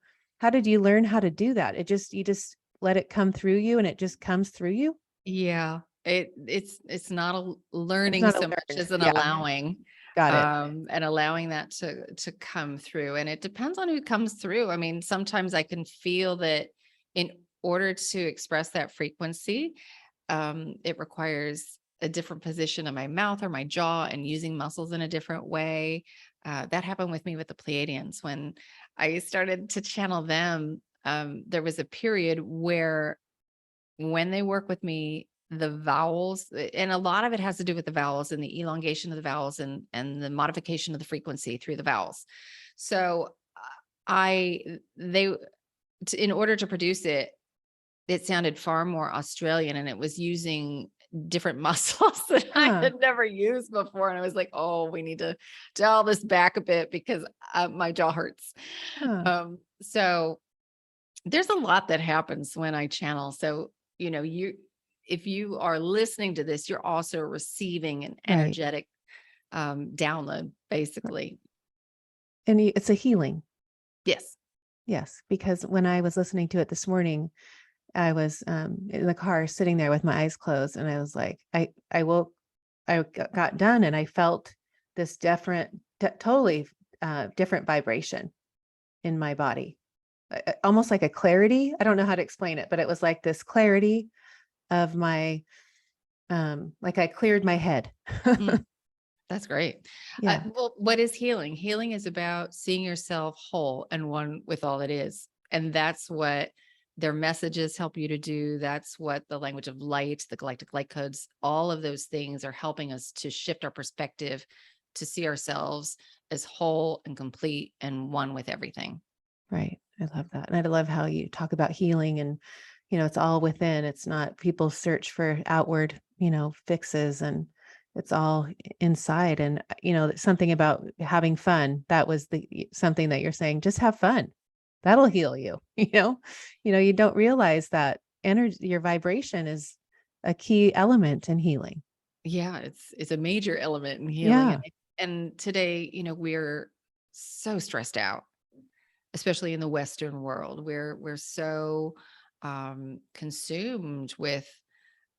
learn how to do that? You just let it come through you and it just comes through you? Yeah. It's not a It's learning not so a much learned. as an Yeah. allowing, Got it. and allowing that to come through. And it depends on who comes through. I mean, sometimes I can feel that in order to express that frequency, it requires a different position of my mouth or my jaw and using muscles in a different way. That happened with me with the Pleiadians. When I started to channel them, there was a period where when they work with me, the vowels, and a lot of it has to do with the vowels and the elongation of the vowels and the modification of the frequency through the vowels. So I they in order to produce it, it sounded far more Australian, and it was using different muscles that I Huh. had never used before. And I was like, oh, we need to dial this back a bit because my jaw hurts. Huh. So there's a lot that happens when I channel. So, if you are listening to this, you're also receiving an Right. energetic download, basically. And it's a healing. Yes. Yes, because when I was listening to it this morning, I was in the car sitting there with my eyes closed, and I was like, I woke, got done, and I felt this totally different vibration in my body, almost like a clarity. I don't know how to explain it, but it was like this clarity of my, like I cleared my head. Mm, that's great. Yeah, Well, what is healing? Healing is about seeing yourself whole and one with all it is. And that's what their messages help you to do. That's what the language of light, the galactic light codes, all of those things are helping us to shift our perspective to see ourselves as whole and complete and one with everything. right. I love that. And I love how you talk about healing and, it's all within. It's not people search for outward, fixes, and it's all inside. And, something about having fun. That was something that you're saying, just have fun. That'll heal you. You don't realize that energy, your vibration is a key element in healing. Yeah, it's a major element in healing. Yeah. And today, we're so stressed out, especially in the Western world, where we're so consumed with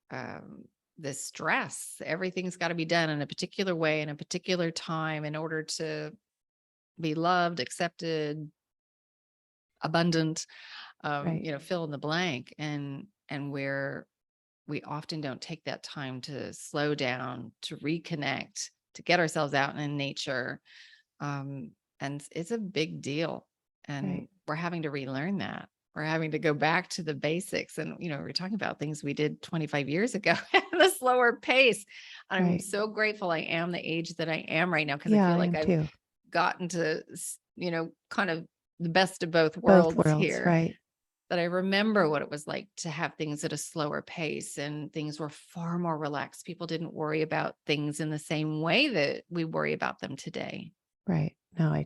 um, this stress. Everything's got to be done in a particular way in a particular time in order to be loved, accepted, abundant. Right. Fill in the blank, and where we often don't take that time to slow down, to reconnect, to get ourselves out in nature. Um, and it's a big deal. And Right. we're having to relearn that. We're having to go back to the basics. And, we're talking about things we did 25 years ago at a slower pace. I'm Right. so grateful I am the age that I am right now because I Yeah, feel I like am I've too. gotten to, kind of the best of both Both worlds worlds. here. Right. That I remember what it was like to have things at a slower pace and things were far more relaxed. People didn't worry about things in the same way that we worry about them today. Right. No,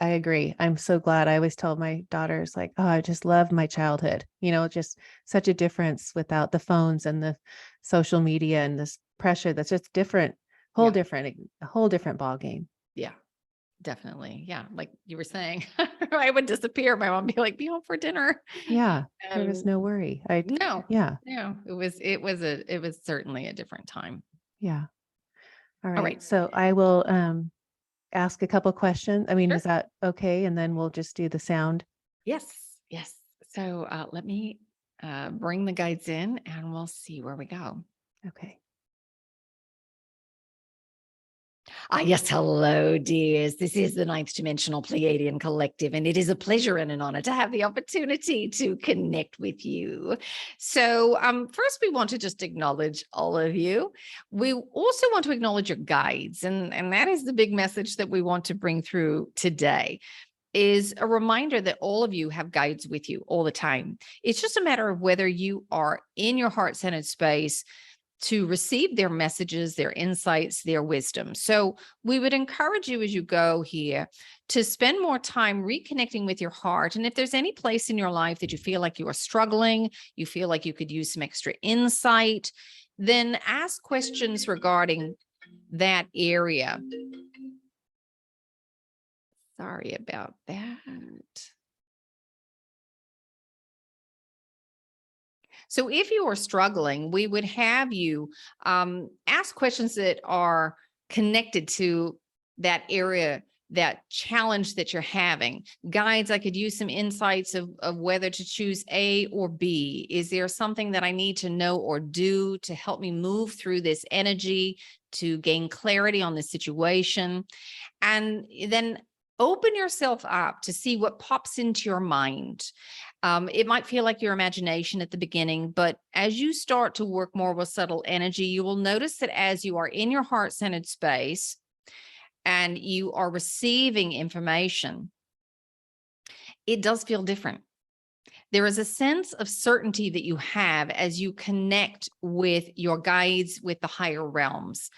I agree. I'm so glad. I always tell my daughters like, oh, I just love my childhood. Just such a difference without the phones and the social media and this pressure that's just different, Yeah. a whole different ball game. Yeah. Definitely. Yeah. Like you were saying, I would disappear. My mom would be like, be home for dinner. Yeah. There was And no worry. no, Yeah. no, it was certainly a different time. Yeah. All All right. right. So I will ask a couple questions. I mean, Sure. is that okay? And then we'll just do the sound. Yes. Yes. So let me bring the guides in and we'll see where we go. Okay. Yes. Hello, dears. This is the Ninth Dimensional Pleiadian Collective, and it is a pleasure and an honor to have the opportunity to connect with you. So, first, we want to just acknowledge all of you. We also want to acknowledge your guides, and that is the big message that we want to bring through today. Is a reminder that all of you have guides with you all the time. It's just a matter of whether you are in your heart-centered space to receive their messages, their insights, their wisdom. So we would encourage you as you go here to spend more time reconnecting with your heart. And if there's any place in your life that you feel like you are struggling, you feel like you could use some extra insight, then ask questions regarding that area. Sorry about that. So if you are struggling, we would have you ask questions that are connected to that area, that challenge that you're having. Guides, I could use some insights of whether to choose A or B. Is there something that I need to know or do to help me move through this energy, to gain clarity on the situation? And then open yourself up to see what pops into your mind. It might feel like your imagination at the beginning, but as you start to work more with subtle energy, you will notice that as you are in your heart-centered space and you are receiving information, it does feel different. There is a sense of certainty that you have as you connect with your guides, with the higher realms.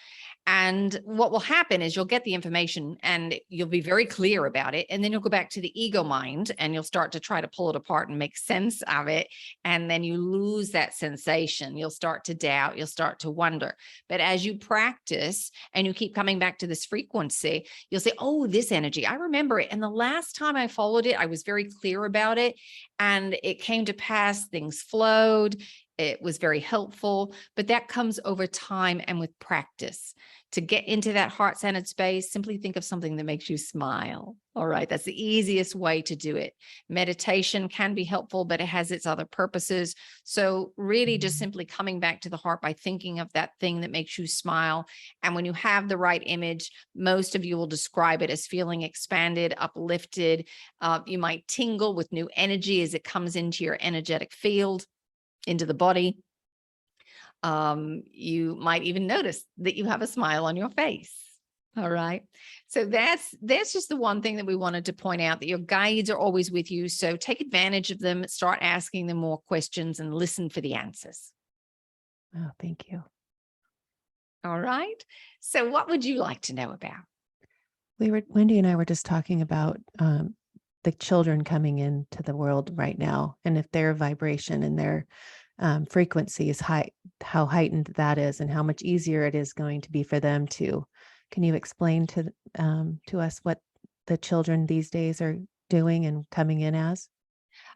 And what will happen is you'll get the information and you'll be very clear about it. And then you'll go back to the ego mind and you'll start to try to pull it apart and make sense of it. And then you lose that sensation. You'll start to doubt, you'll start to wonder. But as you practice and you keep coming back to this frequency, you'll say, oh, this energy, I remember it. And the last time I followed it, I was very clear about it. And it came to pass, things flowed. It was very helpful, but that comes over time and with practice. To get into that heart-centered space, simply think of something that makes you smile. All right, that's the easiest way to do it. Meditation can be helpful, but it has its other purposes. So really just simply coming back to the heart by thinking of that thing that makes you smile. And when you have the right image, most of you will describe it as feeling expanded, uplifted. You might tingle with new energy as it comes into your energetic field, into the body. You might even notice that you have a smile on your face. All right. So that's just the one thing that we wanted to point out, that your guides are always with you. So take advantage of them, start asking them more questions and listen for the answers. Oh, thank you. All right. So what would you like to know about? Wendy and I were just talking about the children coming into the world right now, and if their vibration and their frequency is high, how heightened that is, and how much easier it is going to be for them to. Can you explain to us what the children these days are doing and coming in as?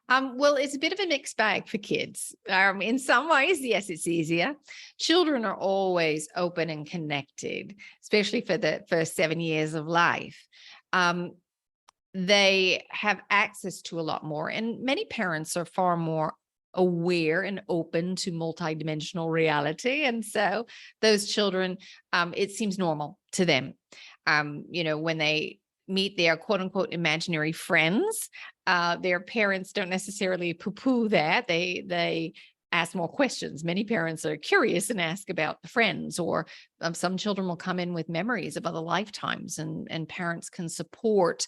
Well, it's a bit of a mixed bag for kids. In some ways, yes, it's easier. Children are always open and connected, especially for the first 7 years of life. They have access to a lot more, and many parents are far more aware and open to multidimensional reality. And so those children, it seems normal to them. When they meet their quote unquote imaginary friends, their parents don't necessarily poo-poo that. They ask more questions. Many parents are curious and ask about the friends, or some children will come in with memories of other lifetimes, and parents can support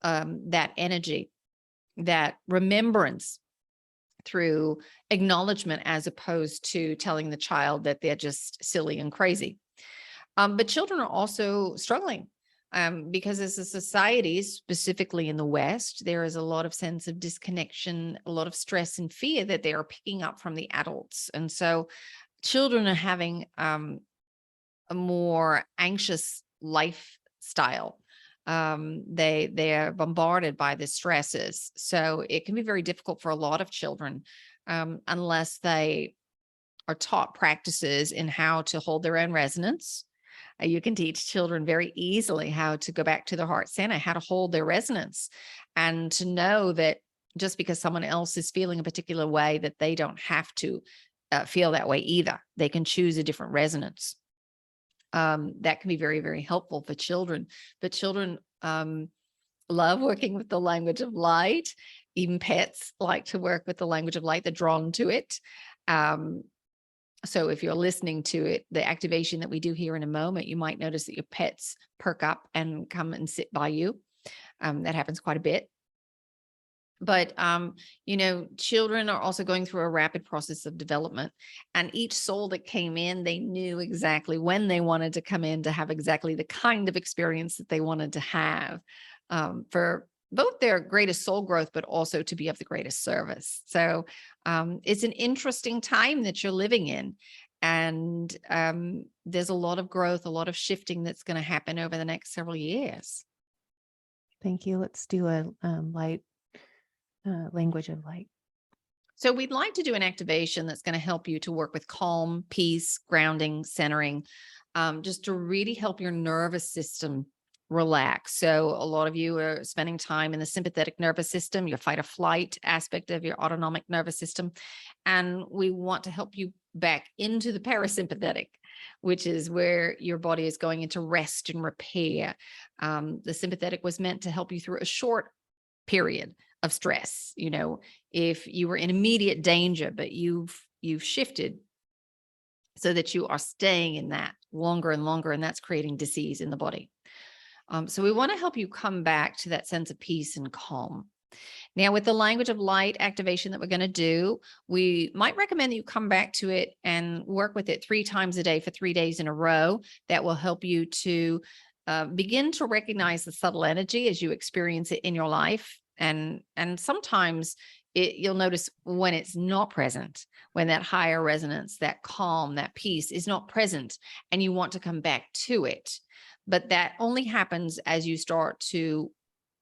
that energy, that remembrance, through acknowledgement, as opposed to telling the child that they're just silly and crazy. But children are also struggling because as a society, specifically in the West, there is a lot of sense of disconnection, a lot of stress and fear that they are picking up from the adults. And so children are having a more anxious lifestyle. They're bombarded by the stresses. So it can be very difficult for a lot of children unless they are taught practices in how to hold their own resonance. You can teach children very easily how to go back to the heart center, how to hold their resonance, and to know that just because someone else is feeling a particular way, that they don't have to feel that way either. They can choose a different resonance. That can be very, very helpful for children. But children love working with the language of light. Even pets like to work with the language of light. They're drawn to it. So if you're listening to it, the activation that we do here in a moment, you might notice that your pets perk up and come and sit by you. That happens quite a bit. But, children are also going through a rapid process of development, and each soul that came in, they knew exactly when they wanted to come in to have exactly the kind of experience that they wanted to have, for both their greatest soul growth, but also to be of the greatest service. So it's an interesting time that you're living in. And there's a lot of growth, a lot of shifting that's going to happen over the next several years. Thank you. Let's do a light language of light. So we'd like to do an activation that's going to help you to work with calm, peace, grounding, centering, just to really help your nervous system relax. So a lot of you are spending time in the sympathetic nervous system, your fight or flight aspect of your autonomic nervous system. And we want to help you back into the parasympathetic, which is where your body is going into rest and repair. The sympathetic was meant to help you through a short period of stress. If you were in immediate danger, but you've shifted so that you are staying in that longer and longer, and that's creating disease in the body. So we want to help you come back to that sense of peace and calm. Now, with the language of light activation that we're going to do, we might recommend that you come back to it and work with it 3 times a day for 3 days in a row. That will help you to begin to recognize the subtle energy as you experience it in your life. And sometimes you'll notice when it's not present, when that higher resonance, that calm, that peace is not present, and you want to come back to it. But that only happens as you start to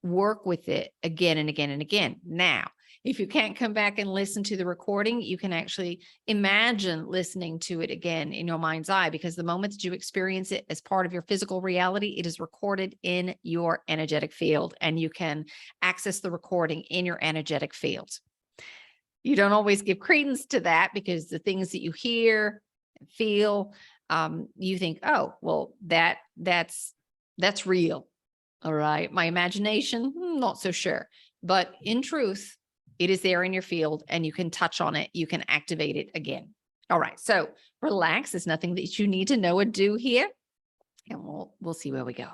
work with it again and again and again. Now, if you can't come back and listen to the recording, you can actually imagine listening to it again in your mind's eye, because the moment that you experience it as part of your physical reality, it is recorded in your energetic field, and you can access the recording in your energetic field. You don't always give credence to that, because the things that you hear and feel, you think, oh, well, that's real. All right. My imagination, not so sure. But in truth, it is there in your field, and you can touch on it. You can activate it again. All right. So relax. There's nothing that you need to know or do here. And we'll see where we go.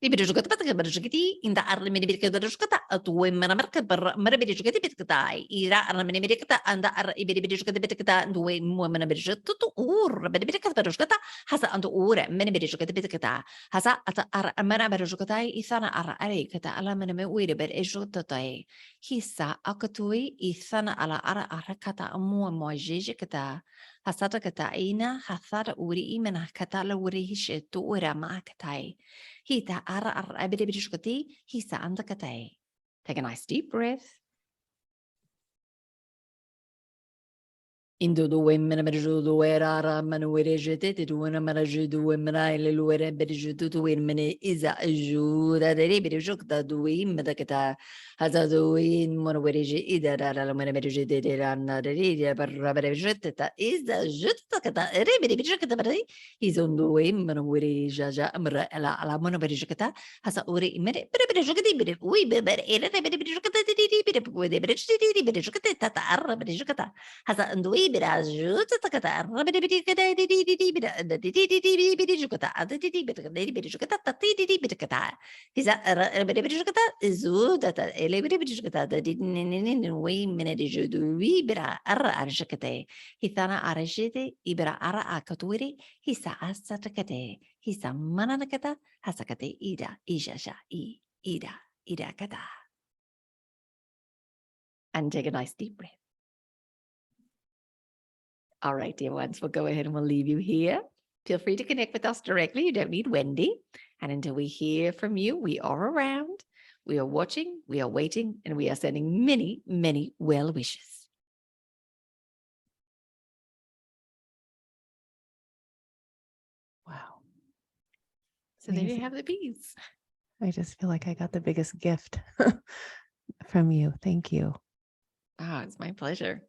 Inda arle meni birka darushkata atwe mana marka bar mara birishkati bitkata ira arle meni birka anda ar ibiri birishkati bitkata ndwe mu mana birishkata tu ur birka darushkata hasa andu ura meni birishkati bitkata hasa ata ar mana birishkata isana ar are kata ala mena me uire ber ejota tai hisa akatui isana ala ara kata mu mo jeje kata hasata kata ina hasata uri imena kata la uri hishetu ura ma katai. Hita ara ar abide bidishkati, hisa andakate. Take a nice deep breath. Indo do women do era manuerejete to win a maraju do women I lure bedijutu to win many is a juda de bidijuk do we medakata has a do in monowereje either alamana bedijete and the area but raberejeta is the jutakata rebidijukata. He's on the way manuereja amra ala monoberejata has a uri minute bedijukati we beber edit with the bidijukata arabidijukata has a ndui birajuta takata rabidibidikada bidijukata aditi bidijukata tati bidikata hisa rabidibidikata zudata elebidibidikata the didn't way minute we bira ara arjakate hitana arajete ibra ara akaturi hisa asatakate hisa mananakata hasakate ida ijasha ida kata. And take a nice deep breath. All right, dear ones, we'll go ahead and we'll leave you here. Feel free to connect with us directly. You don't need Wendy. And until we hear from you, we are around, we are watching, we are waiting, and we are sending many, many well wishes. Wow. So there you have the bees. I just feel like I got the biggest gift from you. Thank you. Oh, it's my pleasure.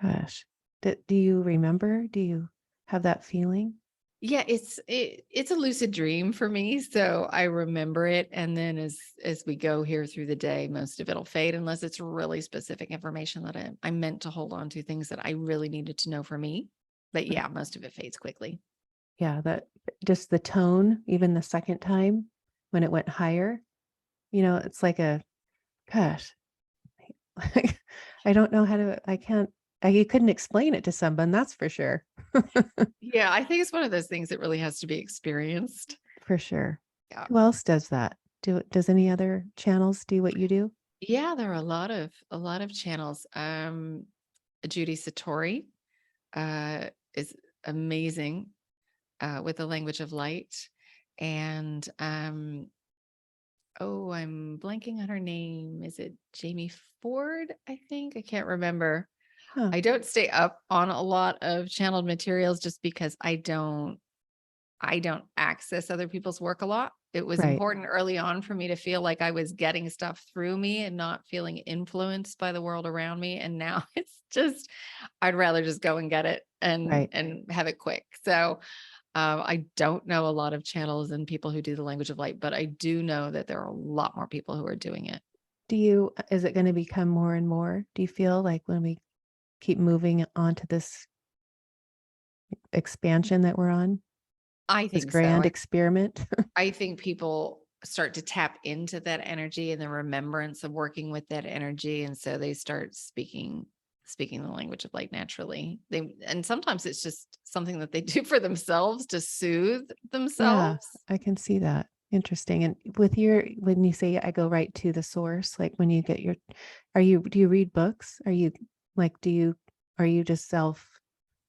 Gosh. Do you remember? Do you have that feeling? Yeah, it's a lucid dream for me, so I remember it, and then as we go here through the day, most of it'll fade unless it's really specific information that I meant to hold on to, things that I really needed to know for me. But yeah, most of it fades quickly. Yeah, that just the tone, even the second time when it went higher, it's like gosh, I don't know how to, you couldn't explain it to someone, that's for sure. Yeah, I think it's one of those things that really has to be experienced. For sure. Yeah. Who else does that? Does any other channels do what you do? Yeah, there are a lot of channels. Judy Satori is amazing with the language of light. And oh, I'm blanking on her name. Is it Jamie Ford? I think I can't remember. Huh. I don't stay up on a lot of channeled materials just because I don't access other people's work a lot. It was Right. important early on for me to feel like I was getting stuff through me and not feeling influenced by the world around me. And now it's just, I'd rather just go and get it and Right. have it quick. So I don't know a lot of channels and people who do the language of light, but I do know that there are a lot more people who are doing it. Is it going to become more and more? Do you feel like when we keep moving on to this expansion that we're on, I this think so. grand experiment? I think people start to tap into that energy and the remembrance of working with that energy. And so they start speaking the language of light naturally. And sometimes it's just something that they do for themselves to soothe Yeah, themselves. I can see that. Interesting. And when you say I go right to the source, like when you get do you read books? Are you just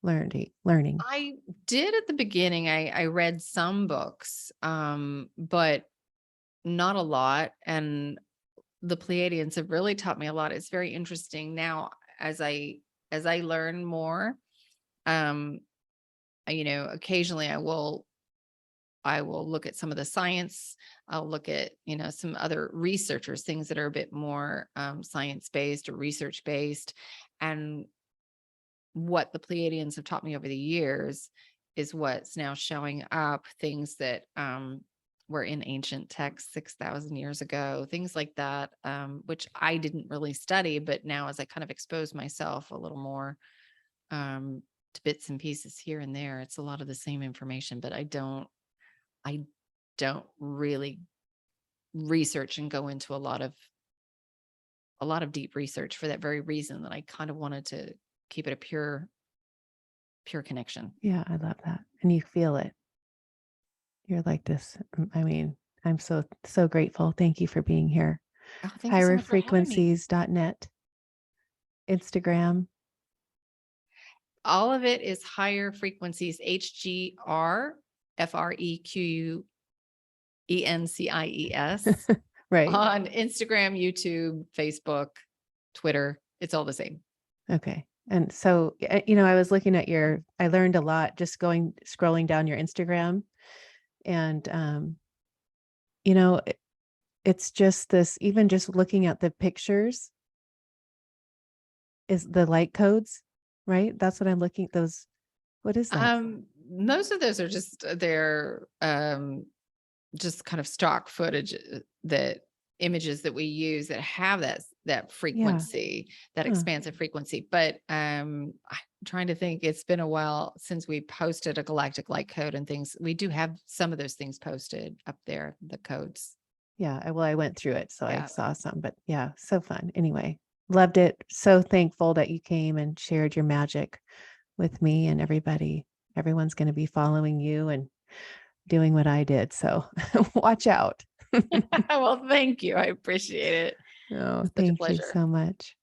learning? I did at the beginning. I read some books, but not a lot. And the Pleiadians have really taught me a lot. It's very interesting now as I learn more. Um, occasionally I will look at some of the science. I'll look at, some other researchers, things that are a bit more science based or research based. And what the Pleiadians have taught me over the years is what's now showing up, things that were in ancient texts 6,000 years ago, things like that, which I didn't really study. But now, as I kind of expose myself a little more to bits and pieces here and there, it's a lot of the same information, but I don't really research and go into a lot of deep research for that very reason, that I kind of wanted to keep it a pure connection. Yeah, I love that. And you feel it. You're like this. I mean, I'm so grateful. Thank you for being here. Oh, thank you so much for having me. Higherfrequencies.net, Instagram. All of it is higher frequencies, HGRFREQUENCIES Right. on Instagram, YouTube, Facebook, Twitter. It's all the same. Okay. And so, I was looking at I learned a lot just scrolling down your Instagram, and, it's just this, even just looking at the pictures is the light codes, right? That's what I'm looking at those. What is that? Most of those are they're just kind of stock footage, that images that we use that have that Yeah. frequency, that Huh. expansive frequency. But I'm trying to think, it's been a while since we posted a galactic light code and things. We do have some of those things posted up there, the codes. Yeah. Well, I went through it, so I Yeah. saw some, but yeah, so fun. Anyway, loved it. So thankful that you came and shared your magic with me and everybody. Everyone's going to be following you and doing what I did. So watch out. Well, thank you. I appreciate it. Oh, It's such a thank you pleasure. so much.